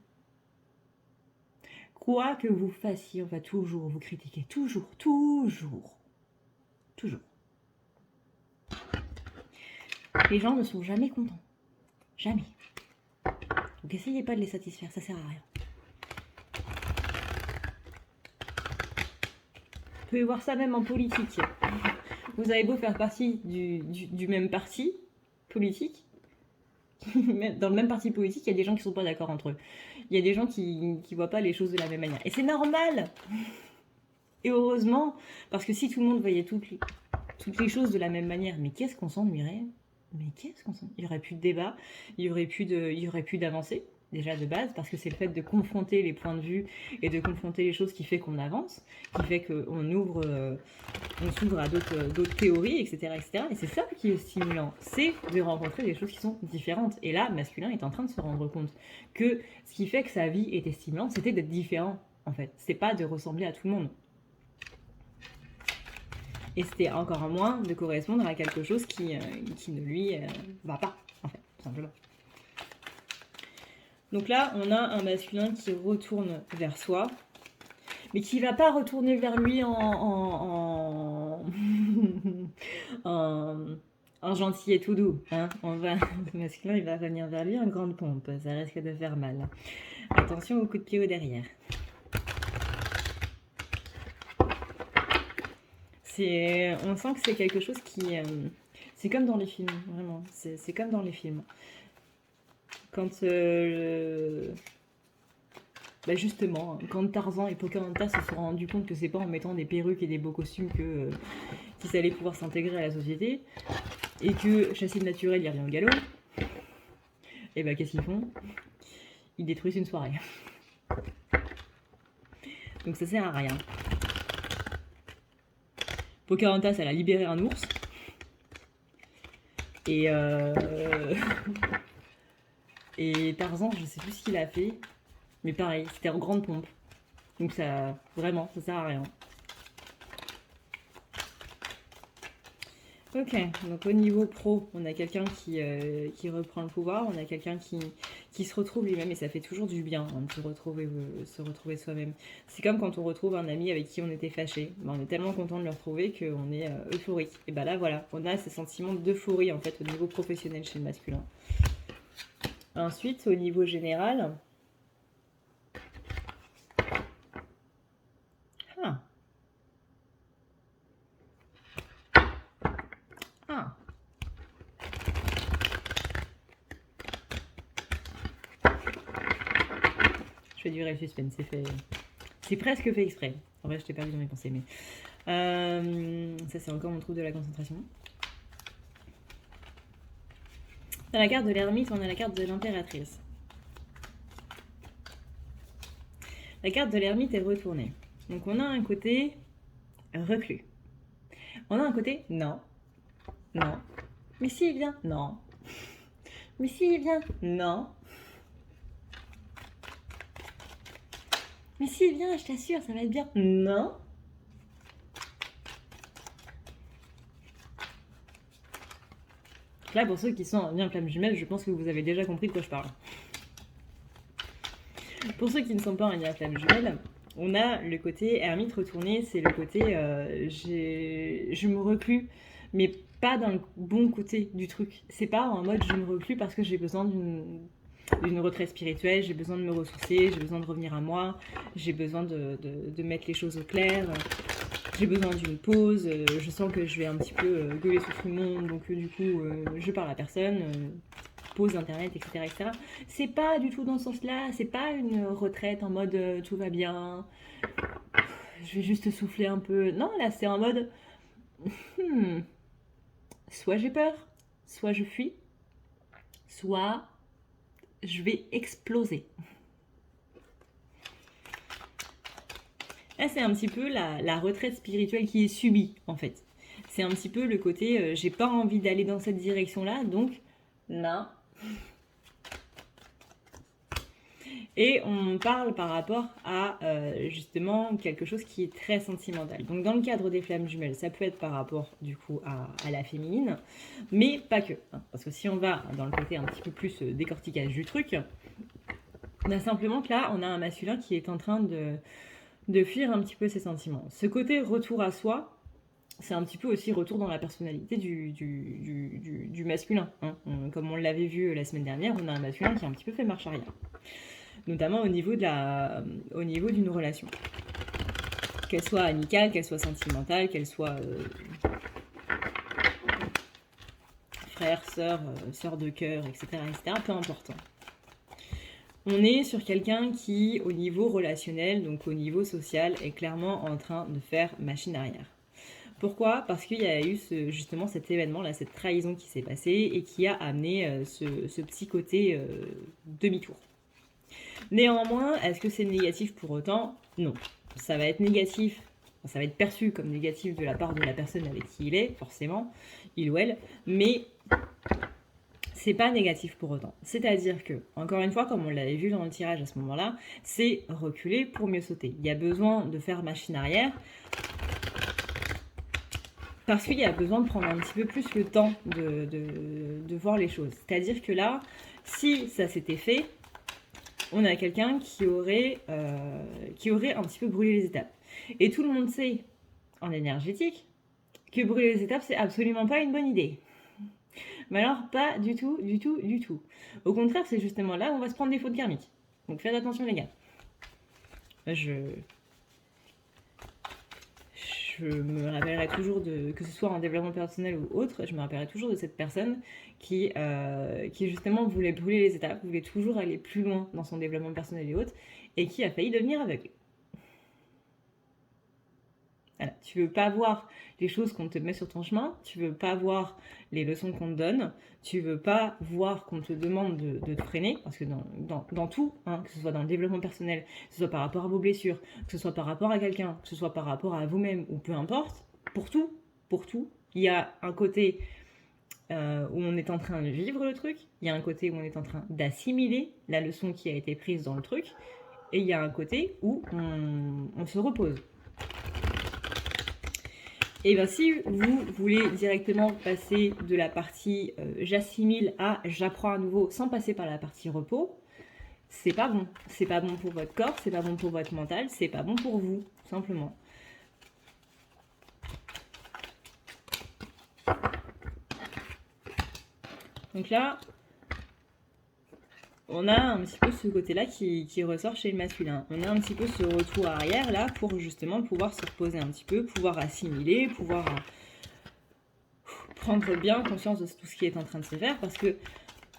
Quoi que vous fassiez, on va toujours vous critiquer, toujours, toujours, toujours. Les gens ne sont jamais contents, jamais. Donc essayez pas de les satisfaire, ça sert à rien. Vous pouvez voir ça même en politique. Vous avez beau faire partie du même parti politique, dans le même parti politique, il y a des gens qui sont pas d'accord entre eux. Il y a des gens qui voient pas les choses de la même manière. Et c'est normal. Et heureusement, parce que si tout le monde voyait toutes les choses de la même manière, mais qu'est-ce qu'on s'ennuierait? Il y aurait plus de débat, il y aurait plus d'avancée, déjà de base, parce que c'est le fait de confronter les points de vue et de confronter les choses qui fait qu'on avance, qui fait qu'on s'ouvre à d'autres théories, etc., etc. Et c'est ça qui est stimulant, c'est de rencontrer des choses qui sont différentes. Et là, masculin est en train de se rendre compte que ce qui fait que sa vie était stimulante, c'était d'être différent, en fait. C'est pas de ressembler à tout le monde. Et c'était encore moins de correspondre à quelque chose qui ne lui va pas, en fait, tout simplement. Donc là, on a un masculin qui retourne vers soi, mais qui va pas retourner vers lui en gentil et tout doux. Hein. Le masculin, il va revenir vers lui en grande pompe. Ça risque de faire mal. Attention au coup de pied au derrière. On sent que c'est quelque chose qui... c'est comme dans les films, vraiment. C'est comme dans les films. Quand bah justement, quand Tarzan et Pocahontas se sont rendus compte que c'est pas en mettant des perruques et des beaux costumes qu'ils allaient pouvoir s'intégrer à la société, et que chasser le naturel, il revient au galop, et bah qu'est-ce qu'ils font? Ils détruisent une soirée. Donc ça sert à rien. Pocahontas, elle a libéré un ours. Et et Tarzan, je sais plus ce qu'il a fait. Mais pareil, c'était en grande pompe. Donc ça, vraiment, ça sert à rien. Ok, donc au niveau pro, on a quelqu'un qui reprend le pouvoir, on a quelqu'un qui se retrouve lui-même et ça fait toujours du bien hein, de se retrouver soi-même. C'est comme quand on retrouve un ami avec qui on était fâché. Ben, on est tellement content de le retrouver qu'on est euphorique. Et ben là voilà, on a ces sentiments d'euphorie en fait au niveau professionnel chez le masculin. Ensuite, au niveau général... Ah. Ah. Je fais durer le suspense, c'est presque fait exprès. En vrai, je t'ai perdu dans mes pensées, mais... ça, c'est encore mon trouble de la concentration. Dans la carte de l'ermite, on a la carte de l'impératrice. La carte de l'ermite est retournée. Donc on a un côté reclus. On a un côté non. Non. Mais si, il vient. Non. Mais si, il vient. Non. Mais si, il vient, je t'assure, ça va être bien. Non. Là, pour ceux qui sont bien flamme jumelle, je pense que vous avez déjà compris de quoi je parle. Pour ceux qui ne sont pas en lien flamme jumelle, on a le côté ermite retourné, c'est le côté je me reclus, mais pas dans le bon côté du truc. C'est pas en mode je me reclus parce que j'ai besoin d'une retraite spirituelle, j'ai besoin de me ressourcer, j'ai besoin de revenir à moi, j'ai besoin de mettre les choses au clair, j'ai besoin d'une pause, je sens que je vais un petit peu gueuler sur tout le monde, donc du coup je parle à personne. Pause internet, etc., etc. C'est pas du tout dans ce sens-là, c'est pas une retraite en mode tout va bien, je vais juste souffler un peu. Non, là c'est en mode soit j'ai peur, soit je fuis, soit je vais exploser. Là c'est un petit peu la retraite spirituelle qui est subie en fait. C'est un petit peu le côté j'ai pas envie d'aller dans cette direction-là, donc non. Et on parle par rapport à justement quelque chose qui est très sentimental. Donc dans le cadre des flammes jumelles, ça peut être par rapport du coup à la féminine, mais pas que. Hein, parce que si on va dans le côté un petit peu plus décortiquage du truc, on a simplement que là, on a un masculin qui est en train de fuir un petit peu ses sentiments. Ce côté retour à soi, c'est un petit peu aussi retour dans la personnalité du masculin. Hein. Comme on l'avait vu la semaine dernière, on a un masculin qui a un petit peu fait marche arrière. Notamment au niveau d'une relation. Qu'elle soit amicale, qu'elle soit sentimentale, qu'elle soit frère, sœur, sœur de cœur, etc., etc., peu important. On est sur quelqu'un qui, au niveau relationnel, donc au niveau social, est clairement en train de faire machine arrière. Pourquoi? Parce qu'il y a eu justement cet événement-là, cette trahison qui s'est passée et qui a amené ce petit côté demi-tour. Néanmoins, est-ce que c'est négatif pour autant? Non. Ça va être négatif, ça va être perçu comme négatif de la part de la personne avec qui il est, forcément, il ou elle, mais c'est pas négatif pour autant. C'est-à-dire que, encore une fois, comme on l'avait vu dans le tirage à ce moment-là, c'est reculer pour mieux sauter. Il y a besoin de faire machine arrière, parce qu'il y a besoin de prendre un petit peu plus le temps de voir les choses. C'est-à-dire que là, si ça s'était fait, on a quelqu'un qui aurait un petit peu brûlé les étapes. Et tout le monde sait, en énergétique, que brûler les étapes, c'est absolument pas une bonne idée. Mais alors, pas du tout, du tout, du tout. Au contraire, c'est justement là où on va se prendre des fautes karmiques. Donc faites attention les gars. Je me rappellerai toujours que ce soit en développement personnel ou autre, je me rappellerai toujours de cette personne qui justement voulait brûler les étapes, voulait toujours aller plus loin dans son développement personnel et autres, et qui a failli devenir aveugle. Voilà. Tu veux pas voir les choses qu'on te met sur ton chemin, tu veux pas voir les leçons qu'on te donne, tu veux pas voir qu'on te demande de te freiner, parce que dans tout, hein, que ce soit dans le développement personnel, que ce soit par rapport à vos blessures, que ce soit par rapport à quelqu'un, que ce soit par rapport à vous-même, ou peu importe, pour tout, il y a un côté où on est en train de vivre le truc, il y a un côté où on est en train d'assimiler la leçon qui a été prise dans le truc, et il y a un côté où on se repose. Et bien si vous voulez directement passer de la partie j'assimile à j'apprends à nouveau sans passer par la partie repos, c'est pas bon. C'est pas bon pour votre corps, c'est pas bon pour votre mental, c'est pas bon pour vous, simplement. Donc là, on a un petit peu ce côté-là qui ressort chez le masculin. On a un petit peu ce retour arrière là pour justement pouvoir se reposer un petit peu, pouvoir assimiler, pouvoir prendre bien conscience de tout ce qui est en train de se faire, parce que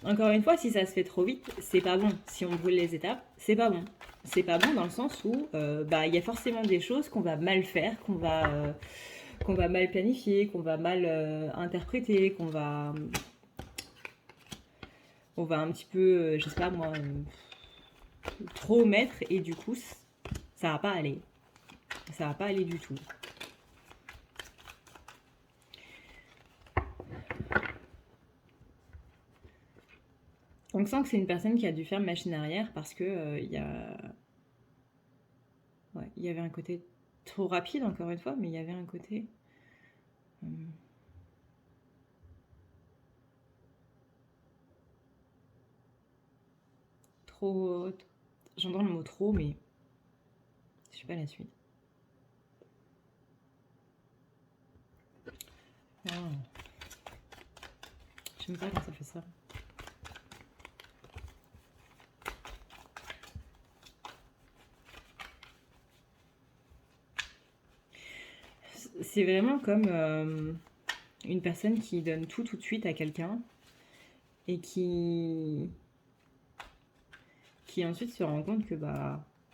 encore une fois, si ça se fait trop vite, c'est pas bon. Si on brûle les étapes, c'est pas bon. C'est pas bon dans le sens où y a forcément des choses qu'on va mal faire, qu'on va mal planifier, qu'on va mal interpréter, qu'on va un petit peu, je sais pas moi, trop mettre, et du coup, ça va pas aller. Ça va pas aller du tout. On sent que c'est une personne qui a dû faire machine arrière parce que il y avait un côté trop rapide, encore une fois, mais il y avait un côté trop. J'entends le mot trop, mais je sais pas la suite. Oh. J'aime pas quand ça fait ça. C'est vraiment comme une personne qui donne tout de suite à quelqu'un et qui ensuite se rend compte que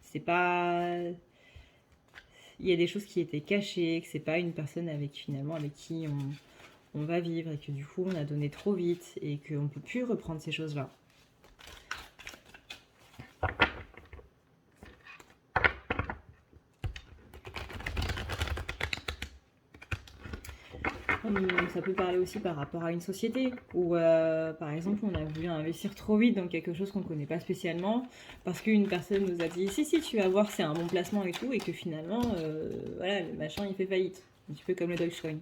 c'est pas, il y a des choses qui étaient cachées, que c'est pas une personne avec qui on va vivre, et que du coup on a donné trop vite et qu'on peut plus reprendre ces choses-là. Ça peut parler aussi par rapport à une société où, par exemple, on a voulu investir trop vite dans quelque chose qu'on ne connaît pas spécialement parce qu'une personne nous a dit si, tu vas voir, c'est un bon placement et tout, et que finalement, voilà, le machin il fait faillite. Un petit peu comme le Dogecoin.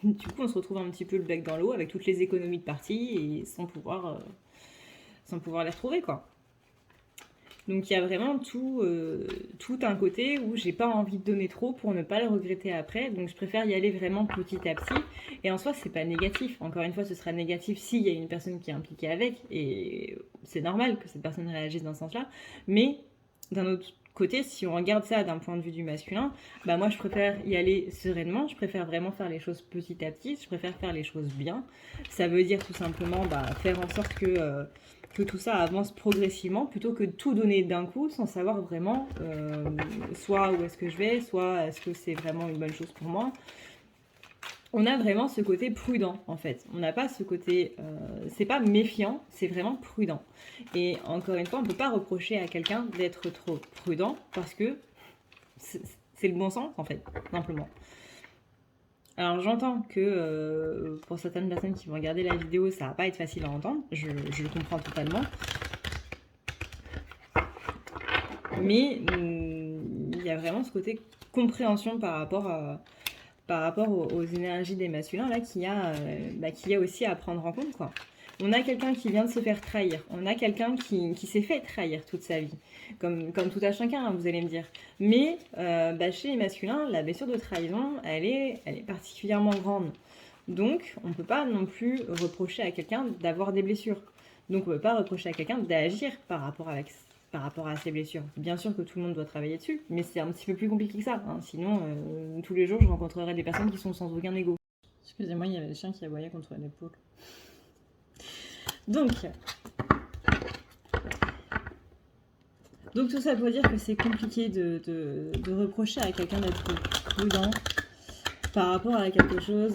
Du coup, on se retrouve un petit peu le bec dans l'eau avec toutes les économies de partie et sans pouvoir les retrouver, quoi. Donc il y a vraiment tout un côté où j'ai pas envie de donner trop pour ne pas le regretter après. Donc je préfère y aller vraiment petit à petit. Et en soi, c'est pas négatif. Encore une fois, ce sera négatif s'il y a une personne qui est impliquée avec. Et c'est normal que cette personne réagisse dans ce sens-là. Mais d'un autre côté, si on regarde ça d'un point de vue du masculin, moi je préfère y aller sereinement. Je préfère vraiment faire les choses petit à petit. Je préfère faire les choses bien. Ça veut dire tout simplement faire en sorte que tout ça avance progressivement, plutôt que de tout donner d'un coup sans savoir vraiment soit où est-ce que je vais, soit est-ce que c'est vraiment une bonne chose pour moi. On a vraiment ce côté prudent, en fait. On n'a pas ce côté... c'est pas méfiant, c'est vraiment prudent. Et encore une fois, on ne peut pas reprocher à quelqu'un d'être trop prudent parce que c'est le bon sens, en fait, simplement. Alors j'entends que pour certaines personnes qui vont regarder la vidéo, ça va pas être facile à entendre, je le comprends totalement. Mais il y a vraiment ce côté compréhension par rapport aux énergies des masculins là qu'il y a aussi à prendre en compte, quoi. On a quelqu'un qui vient de se faire trahir. On a quelqu'un qui s'est fait trahir toute sa vie. Comme tout à chacun, hein, vous allez me dire. Mais chez les masculins, la blessure de trahison, elle est particulièrement grande. Donc, on ne peut pas non plus reprocher à quelqu'un d'avoir des blessures. Donc, on ne peut pas reprocher à quelqu'un d'agir par rapport à ces blessures. Bien sûr que tout le monde doit travailler dessus, mais c'est un petit peu plus compliqué que ça. Hein. Sinon, tous les jours, je rencontrerai des personnes qui sont sans aucun ego. Excusez-moi, il y avait des chiens qui aboyaient contre l'épaule. Donc tout ça pour dire que c'est compliqué de reprocher à quelqu'un d'être prudent par rapport à quelque chose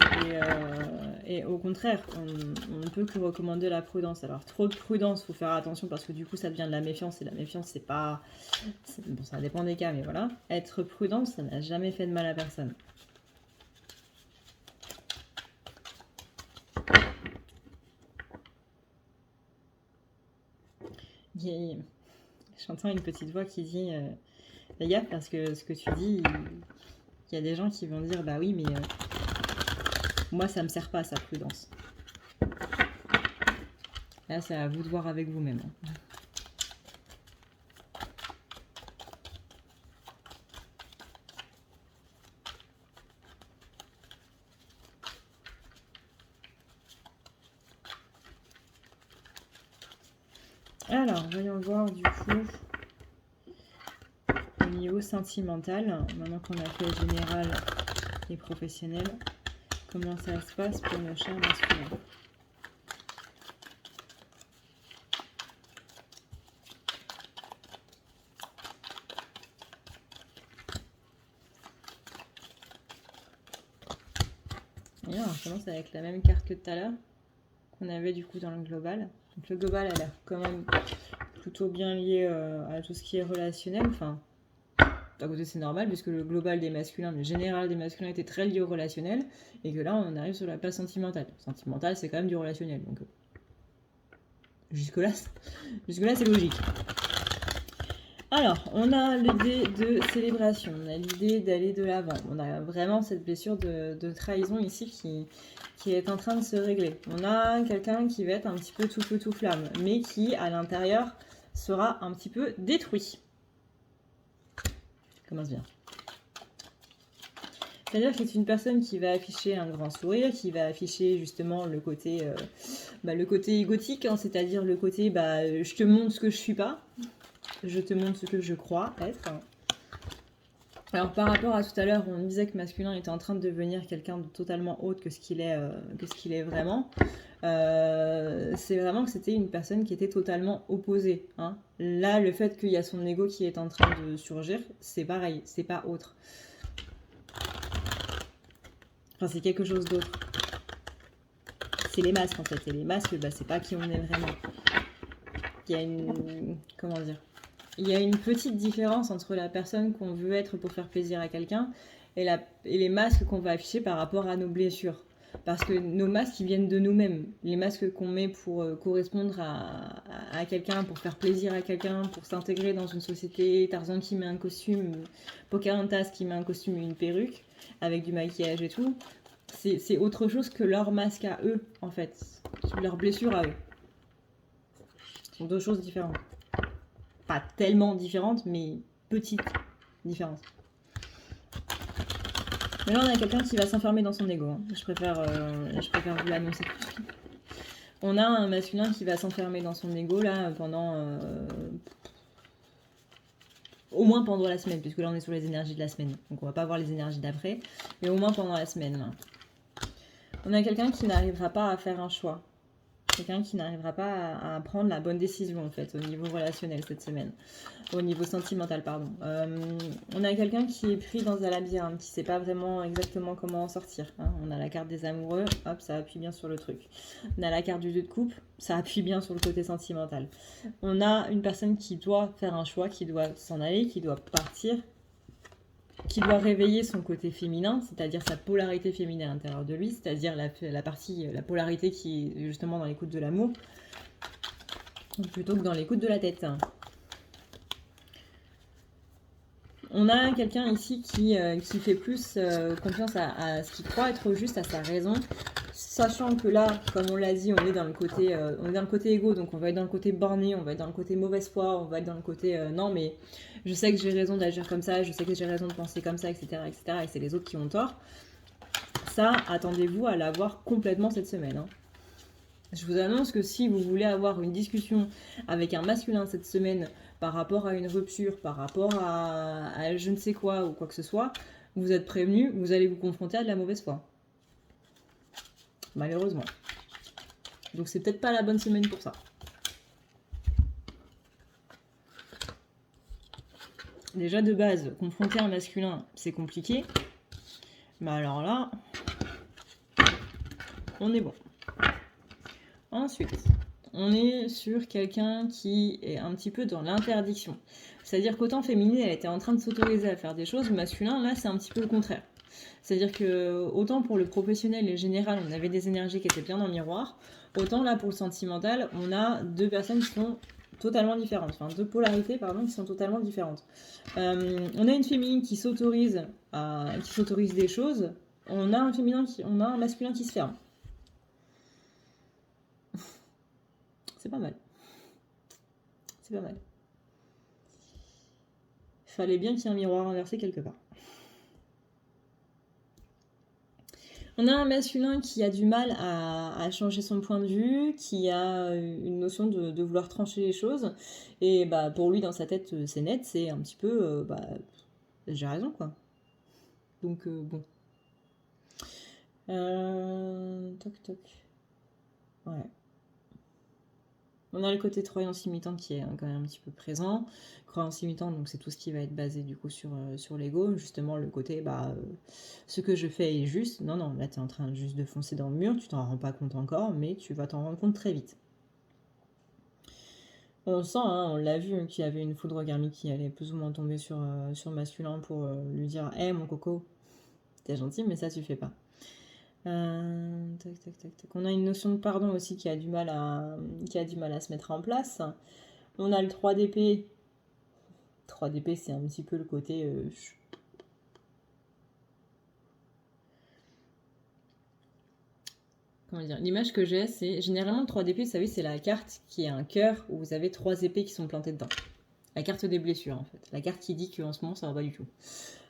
et au contraire, on ne peut que recommander la prudence. Alors trop de prudence, il faut faire attention parce que du coup ça devient de la méfiance et la méfiance c'est pas... Bon, ça dépend des cas mais voilà. Être prudent, ça n'a jamais fait de mal à personne. J'entends une petite voix qui dit fais gaffe parce que ce que tu dis, il y a des gens qui vont dire bah oui mais moi ça me sert pas sa prudence. Là c'est à vous de voir avec vous-même. Alors, voyons voir du coup au niveau sentimental, maintenant qu'on a fait le général et professionnel, comment ça se passe pour nos chers masculins. Et là, on commence avec la même carte que tout à l'heure, qu'on avait du coup dans le global. Donc le global a l'air quand même plutôt bien lié à tout ce qui est relationnel. Enfin, à côté c'est normal puisque le global des masculins, le général des masculins était très lié au relationnel et que là on arrive sur la place sentimentale. Sentimentale c'est quand même du relationnel. Donc jusque-là c'est logique. Alors, on a l'idée de célébration, on a l'idée d'aller de l'avant. On a vraiment cette blessure de trahison ici qui est en train de se régler. On a quelqu'un qui va être un petit peu tout feu tout flamme, mais qui, à l'intérieur, sera un petit peu détruit. Ça commence bien. C'est-à-dire que c'est une personne qui va afficher un grand sourire, qui va afficher justement le côté égotique, hein, c'est-à-dire le côté je te montre ce que je suis pas. Je te montre ce que je crois être. Alors par rapport à tout à l'heure, on disait que masculin était en train de devenir quelqu'un de totalement autre que ce qu'il est vraiment. C'est vraiment que c'était une personne qui était totalement opposée. Hein. Là, le fait qu'il y a son ego qui est en train de surgir, c'est pareil, c'est pas autre. Enfin, c'est quelque chose d'autre. C'est les masques en fait. Et les masques, c'est pas qui on est vraiment. Il y a une... Comment dire ? Il y a une petite différence entre la personne qu'on veut être pour faire plaisir à quelqu'un et les masques qu'on va afficher par rapport à nos blessures. Parce que nos masques, ils viennent de nous-mêmes. Les masques qu'on met pour correspondre à quelqu'un, pour faire plaisir à quelqu'un, pour s'intégrer dans une société, Tarzan qui met un costume, Pocahontas qui met un costume et une perruque, avec du maquillage et tout, c'est autre chose que leur masque à eux, en fait. Leurs blessures à eux. Ce sont deux choses différentes. Pas tellement différentes, mais petites différences. Mais là, on a quelqu'un qui va s'enfermer dans son ego. Hein. Je préfère vous l'annoncer tout de suite. On a un masculin qui va s'enfermer dans son ego, là, pendant... au moins pendant la semaine, puisque là, on est sur les énergies de la semaine. Donc, on va pas voir les énergies d'après, mais au moins pendant la semaine. Là. On a quelqu'un qui n'arrivera pas à faire un choix. Quelqu'un qui n'arrivera pas à prendre la bonne décision, en fait, au niveau relationnel cette semaine. Au niveau sentimental, pardon. On a quelqu'un qui est pris dans un labyrinthe, qui ne sait pas vraiment exactement comment en sortir. Hein. On a la carte des amoureux, hop, ça appuie bien sur le truc. On a la carte du 2 de coupe, ça appuie bien sur le côté sentimental. On a une personne qui doit faire un choix, qui doit s'en aller, qui doit partir, qui doit réveiller son côté féminin, c'est-à-dire sa polarité féminine à l'intérieur de lui, c'est-à-dire la polarité qui est justement dans l'écoute de l'amour, plutôt que dans l'écoute de la tête. On a quelqu'un ici qui fait plus confiance à ce qu'il croit être juste, à sa raison, sachant que là, comme on l'a dit, on est dans le côté égo, donc on va être dans le côté borné, on va être dans le côté mauvaise foi, on va être dans le côté non mais je sais que j'ai raison d'agir comme ça, je sais que j'ai raison de penser comme ça, etc. et c'est les autres qui ont tort. Ça, attendez-vous à l'avoir complètement cette semaine. Hein. Je vous annonce que si vous voulez avoir une discussion avec un masculin cette semaine par rapport à une rupture, par rapport à je ne sais quoi ou quoi que ce soit, vous êtes prévenu, vous allez vous confronter à de la mauvaise foi. Malheureusement. Donc c'est peut-être pas la bonne semaine pour ça. Déjà de base, confronter un masculin, c'est compliqué. Mais alors là, on est bon. Ensuite, on est sur quelqu'un qui est un petit peu dans l'interdiction. C'est-à-dire qu'autant féminine, elle était en train de s'autoriser à faire des choses, masculin, là, c'est un petit peu le contraire. C'est-à-dire que autant pour le professionnel et le général, on avait des énergies qui étaient bien dans le miroir, autant là, pour le sentimental, on a deux personnes qui sont totalement différentes. Enfin, deux polarités, pardon, qui sont totalement différentes. On a une féminine qui s'autorise des choses, on a un masculin qui se ferme. C'est pas mal. C'est pas mal. Il fallait bien qu'il y ait un miroir inversé quelque part. On a un masculin qui a du mal à changer son point de vue, qui a une notion de vouloir trancher les choses. Et bah, pour lui, dans sa tête, c'est net, c'est un petit peu... j'ai raison, quoi. Donc, bon. Toc, toc. Ouais. On a le côté croyance limitante qui est quand même un petit peu présent. Croyance limitante, donc c'est tout ce qui va être basé du coup sur l'ego. Justement, le côté, ce que je fais est juste. Non, là tu es en train juste de foncer dans le mur, tu t'en rends pas compte encore, mais tu vas t'en rendre compte très vite. On sent, on l'a vu, qu'il y avait une foudre karmique qui allait plus ou moins tomber sur masculin pour lui dire « Hey mon coco, t'es gentil, mais ça suffit pas ». On a une notion de pardon aussi qui a du mal à se mettre en place. On a le 3 d'épée. 3 d'épée, c'est un petit peu le côté... Comment dire, l'image que j'ai, c'est généralement le 3 d'épée, vous savez, c'est la carte qui a un cœur où vous avez 3 épées qui sont plantées dedans. La carte des blessures, en fait. La carte qui dit qu'en ce moment, ça va pas du tout.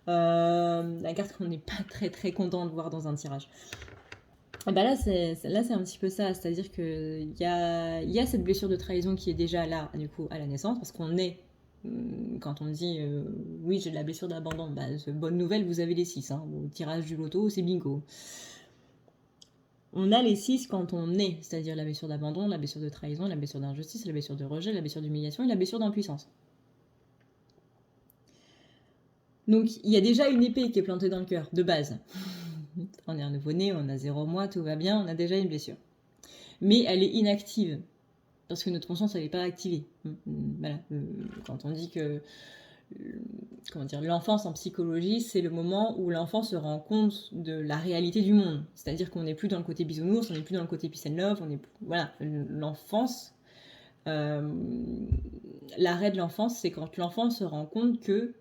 La carte qu'on n'est pas très très content de voir dans un tirage. Et là, c'est un petit peu ça, c'est-à-dire qu'il y a cette blessure de trahison qui est déjà là, du coup, à la naissance, parce qu'on est, quand on dit oui, j'ai de la blessure d'abandon, bonne nouvelle, vous avez les 6, au tirage du loto, c'est bingo. On a les 6 quand on est, c'est-à-dire la blessure d'abandon, la blessure de trahison, la blessure d'injustice, la blessure de rejet, la blessure d'humiliation et la blessure d'impuissance. Donc, il y a déjà une épée qui est plantée dans le cœur, de base. On est un nouveau-né, on a 0 mois, tout va bien, on a déjà une blessure. Mais elle est inactive, parce que notre conscience, elle n'est pas activée. Voilà. Quand on dit que l'enfance en psychologie, c'est le moment où l'enfant se rend compte de la réalité du monde. C'est-à-dire qu'on n'est plus dans le côté bisounours, on n'est plus dans le côté peace and love, voilà, l'enfance... l'arrêt de l'enfance, c'est quand l'enfant se rend compte que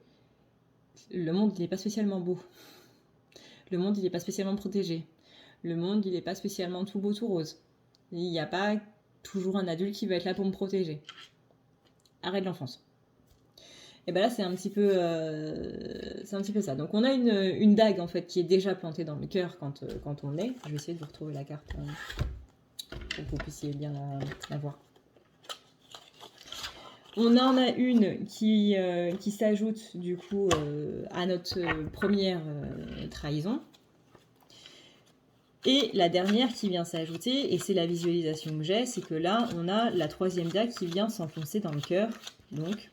le monde, il n'est pas spécialement beau. Le monde, il n'est pas spécialement protégé. Le monde, il n'est pas spécialement tout beau, tout rose. Il n'y a pas toujours un adulte qui va être là pour me protéger. Arrêt de l'enfance. Et là, c'est un petit peu ça. Donc, on a une dague, en fait, qui est déjà plantée dans le cœur quand on est. Je vais essayer de vous retrouver la carte pour que vous puissiez bien la voir. On en a une qui s'ajoute du coup à notre première trahison. Et la dernière qui vient s'ajouter, et c'est la visualisation que j'ai, c'est que là, on a la troisième dague qui vient s'enfoncer dans le cœur, donc,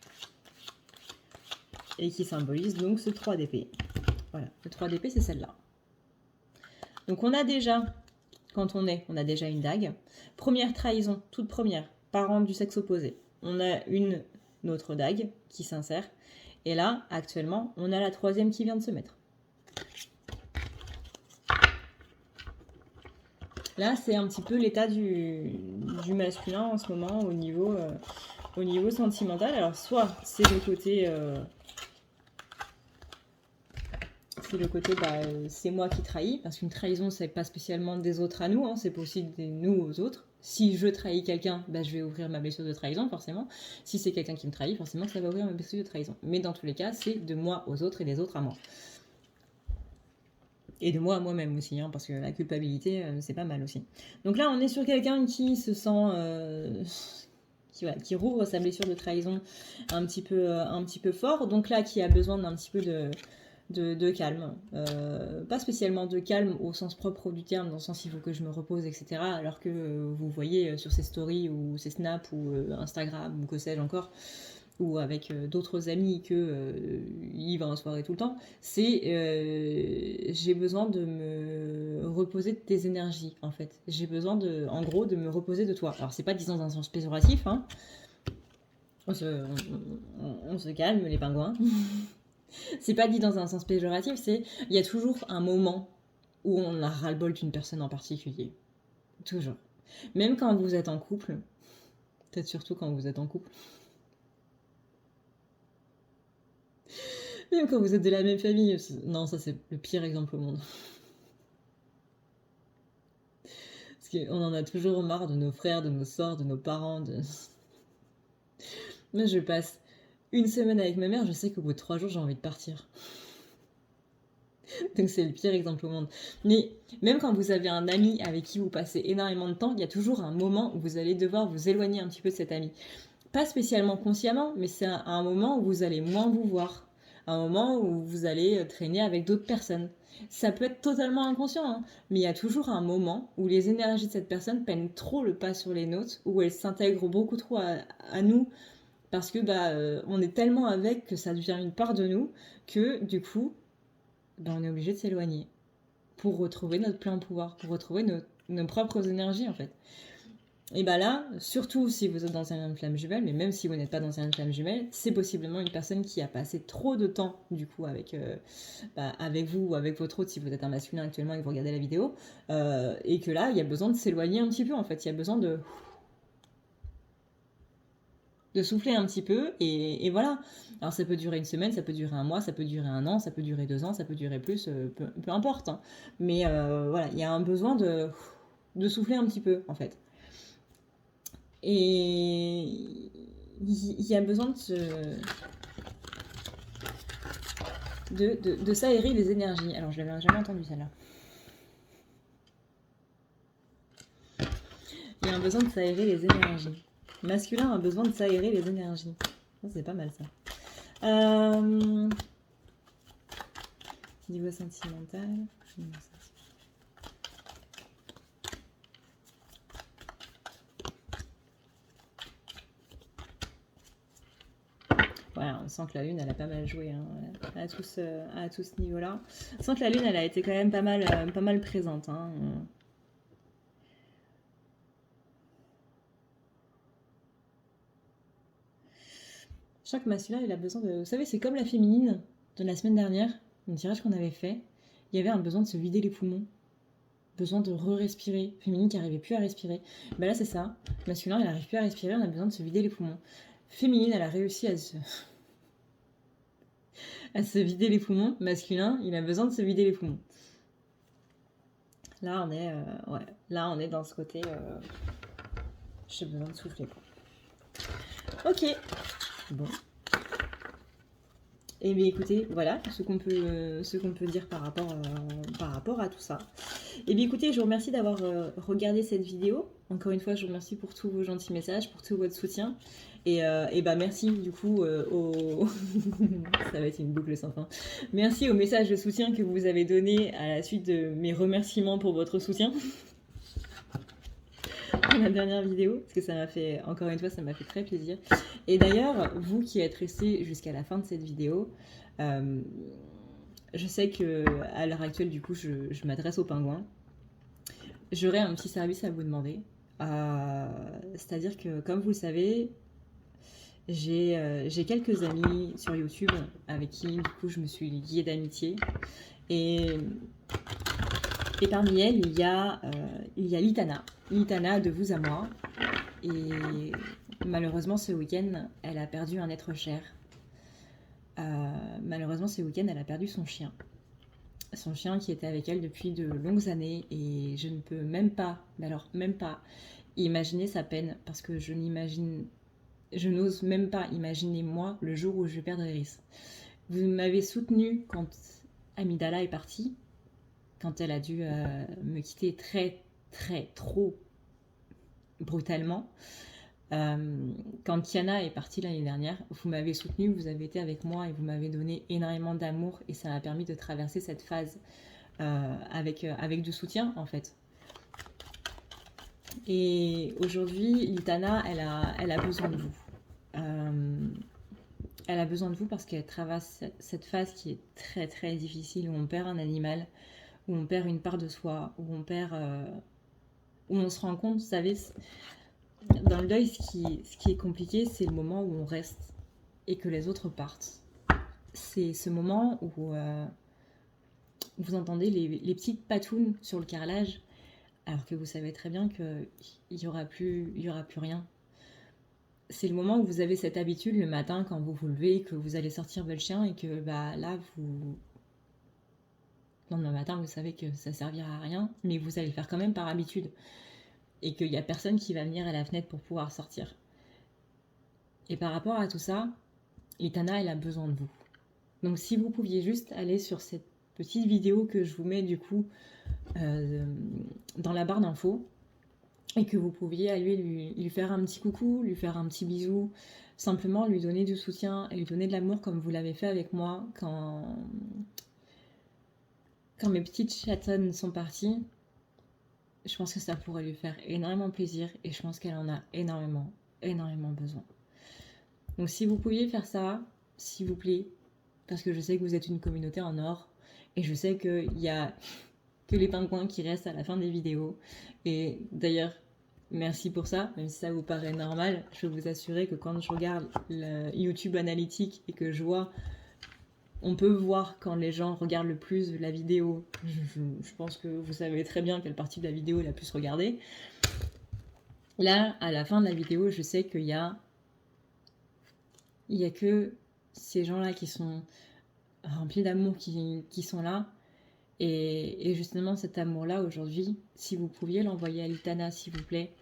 et qui symbolise donc ce 3 d'épée. Voilà, le 3 d'épée, c'est celle-là. Donc on a déjà, quand on a déjà une dague. Première trahison, toute première, parent du sexe opposé. On a une autre dague qui s'insère. Et là, actuellement, on a la troisième qui vient de se mettre. Là, c'est un petit peu l'état du masculin en ce moment au niveau sentimental. Alors, soit c'est le côté c'est le côté, c'est moi qui trahis, parce qu'une trahison, c'est pas spécialement des autres à nous, hein, c'est pas aussi des nous aux autres. Si je trahis quelqu'un, je vais ouvrir ma blessure de trahison, forcément. Si c'est quelqu'un qui me trahit, forcément, ça va ouvrir ma blessure de trahison. Mais dans tous les cas, c'est de moi aux autres et des autres à moi. Et de moi à moi-même aussi, hein, parce que la culpabilité, c'est pas mal aussi. Donc là, on est sur quelqu'un qui se sent... qui rouvre sa blessure de trahison un petit peu fort. Donc là, qui a besoin d'un petit peu de calme. Pas spécialement de calme au sens propre du terme, dans le sens il faut que je me repose, etc. Alors que vous voyez sur ses stories ou ses snaps ou Instagram ou que sais-je encore, ou avec d'autres amis il va en soirée tout le temps, c'est j'ai besoin de me reposer de tes énergies, en fait. J'ai besoin, en gros, de me reposer de toi. Alors, c'est pas disant dans un sens péjoratif, hein. On se calme, les pingouins. C'est pas dit dans un sens péjoratif, il y a toujours un moment où on a ras-le-bol d'une personne en particulier. Toujours. Même quand vous êtes en couple, peut-être surtout quand vous êtes en couple, même quand vous êtes de la même famille. Non, ça c'est le pire exemple au monde. Parce qu'on en a toujours marre de nos frères, de nos sœurs, de nos parents. Moi, je passe une semaine avec ma mère, je sais qu'au bout de 3 jours, j'ai envie de partir. Donc c'est le pire exemple au monde. Mais même quand vous avez un ami avec qui vous passez énormément de temps, il y a toujours un moment où vous allez devoir vous éloigner un petit peu de cet ami. Pas spécialement consciemment, mais c'est un moment où vous allez moins vous voir. Un moment où vous allez traîner avec d'autres personnes. Ça peut être totalement inconscient, hein, mais il y a toujours un moment où les énergies de cette personne prennent trop le pas sur les nôtres, où elles s'intègrent beaucoup trop à nous, parce que on est tellement avec que ça devient une part de nous, que du coup, on est obligé de s'éloigner pour retrouver notre plein pouvoir, pour retrouver nos propres énergies en fait. Et là, surtout si vous êtes dans une flamme jumelle, mais même si vous n'êtes pas dans une flamme jumelle, c'est possiblement une personne qui a passé trop de temps, du coup, avec vous ou avec votre autre, si vous êtes un masculin actuellement et que vous regardez la vidéo, et que là, il y a besoin de s'éloigner un petit peu, en fait. Il y a besoin de souffler un petit peu, et voilà. Alors ça peut durer une semaine, ça peut durer un mois, ça peut durer un an, ça peut durer 2 ans, ça peut durer plus, peu importe. Hein. Mais voilà, il y a un besoin de souffler un petit peu, en fait. Et il y a besoin de s'aérer les énergies. Alors, je l'avais jamais entendu celle-là. Il y a un besoin de s'aérer les énergies. Masculin a besoin de s'aérer les énergies. C'est pas mal ça. Niveau sentimental. Voilà, on sent que la lune, elle a pas mal joué hein, à tout ce niveau-là. On sent que la lune, elle a été quand même pas mal présente. Hein. Chaque masculin, il a besoin de... Vous savez, c'est comme la féminine de la semaine dernière, un tirage qu'on avait fait. Il y avait un besoin de se vider les poumons. Besoin de re-respirer. Féminine qui n'arrivait plus à respirer. Là, c'est ça. Masculin, il n'arrive plus à respirer, on a besoin de se vider les poumons. Féminine, elle a réussi à se vider les poumons. Masculin, il a besoin de se vider les poumons. Là, on est, Là, on est dans ce côté. J'ai besoin de souffler, quoi. Ok. Bon. Et bien, écoutez, voilà ce qu'on peut dire par rapport à tout ça. Et bien, écoutez, je vous remercie d'avoir regardé cette vidéo. Encore une fois, je vous remercie pour tous vos gentils messages, pour tout votre soutien. Et merci du coup ça va être une boucle sans fin. Merci aux messages de soutien que vous avez donné à la suite de mes remerciements pour votre soutien. La dernière vidéo, parce que ça m'a fait, encore une fois, ça m'a fait très plaisir. Et d'ailleurs, vous qui êtes restés jusqu'à la fin de cette vidéo, je sais que à l'heure actuelle, du coup, je m'adresse aux pingouins. J'aurais un petit service à vous demander. C'est-à-dire que, comme vous le savez, j'ai quelques amis sur YouTube avec qui, du coup, je me suis liée d'amitié. Et parmi elles, il y a Litana de Vous à Moi. Et malheureusement, ce week-end, elle a perdu un être cher. Malheureusement, ce week-end, elle a perdu son chien. son chien qui était avec elle depuis de longues années et je ne peux même pas, mais alors même pas, imaginer sa peine parce que je n'ose même pas imaginer moi le jour où je vais perdre Iris. Vous m'avez soutenu quand Amidala est partie, quand elle a dû me quitter trop brutalement. Quand Kiana est partie l'année dernière, vous m'avez soutenu, vous avez été avec moi et vous m'avez donné énormément d'amour et ça m'a permis de traverser cette phase avec du soutien en fait. Et aujourd'hui, Litana, elle a besoin de vous. Elle a besoin de vous parce qu'elle traverse cette phase qui est très difficile où on perd un animal, où on perd une part de soi, où on se rend compte, vous savez, dans le deuil, ce qui est compliqué, c'est le moment où on reste et que les autres partent. C'est ce moment où vous entendez les petites patounes sur le carrelage, alors que vous savez très bien qu'il n'y aura plus rien. C'est le moment où vous avez cette habitude le matin quand vous vous levez, que vous allez sortir votre chien et que là, le lendemain matin, vous savez que ça servira à rien, mais vous allez le faire quand même par habitude. Et qu'il n'y a personne qui va venir à la fenêtre pour pouvoir sortir. Et par rapport à tout ça, Litana, elle a besoin de vous. Donc si vous pouviez juste aller sur cette petite vidéo que je vous mets du coup dans la barre d'infos, et que vous pouviez aller lui faire un petit coucou, lui faire un petit bisou, simplement lui donner du soutien et lui donner de l'amour comme vous l'avez fait avec moi quand mes petites chatonnes sont parties. Je pense que ça pourrait lui faire énormément plaisir et je pense qu'elle en a énormément besoin. Donc si vous pouviez faire ça, s'il vous plaît, parce que je sais que vous êtes une communauté en or et je sais qu'il y a que les pingouins qui restent à la fin des vidéos. Et d'ailleurs, merci pour ça, même si ça vous paraît normal, je peux vous assurer que quand je regarde le YouTube Analytics et que je vois, on peut voir quand les gens regardent le plus la vidéo. Je pense que vous savez très bien quelle partie de la vidéo est la plus regardée. Là, à la fin de la vidéo, je sais qu'il y a que ces gens-là qui sont remplis d'amour qui sont là. Et justement, cet amour-là, aujourd'hui, si vous pouviez l'envoyer à Litana, s'il vous plaît,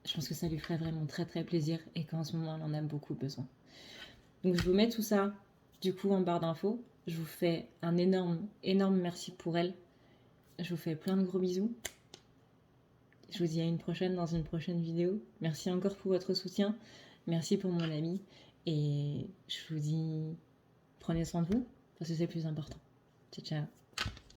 je pense que ça lui ferait vraiment très plaisir et qu'en ce moment, elle en a beaucoup besoin. Donc, je vous mets tout ça, du coup, en barre d'infos. Je vous fais un énorme merci pour elle. Je vous fais plein de gros bisous. Je vous dis à une prochaine dans une prochaine vidéo. Merci encore pour votre soutien. Merci pour mon ami. Et je vous dis, prenez soin de vous, parce que c'est le plus important. Ciao, ciao.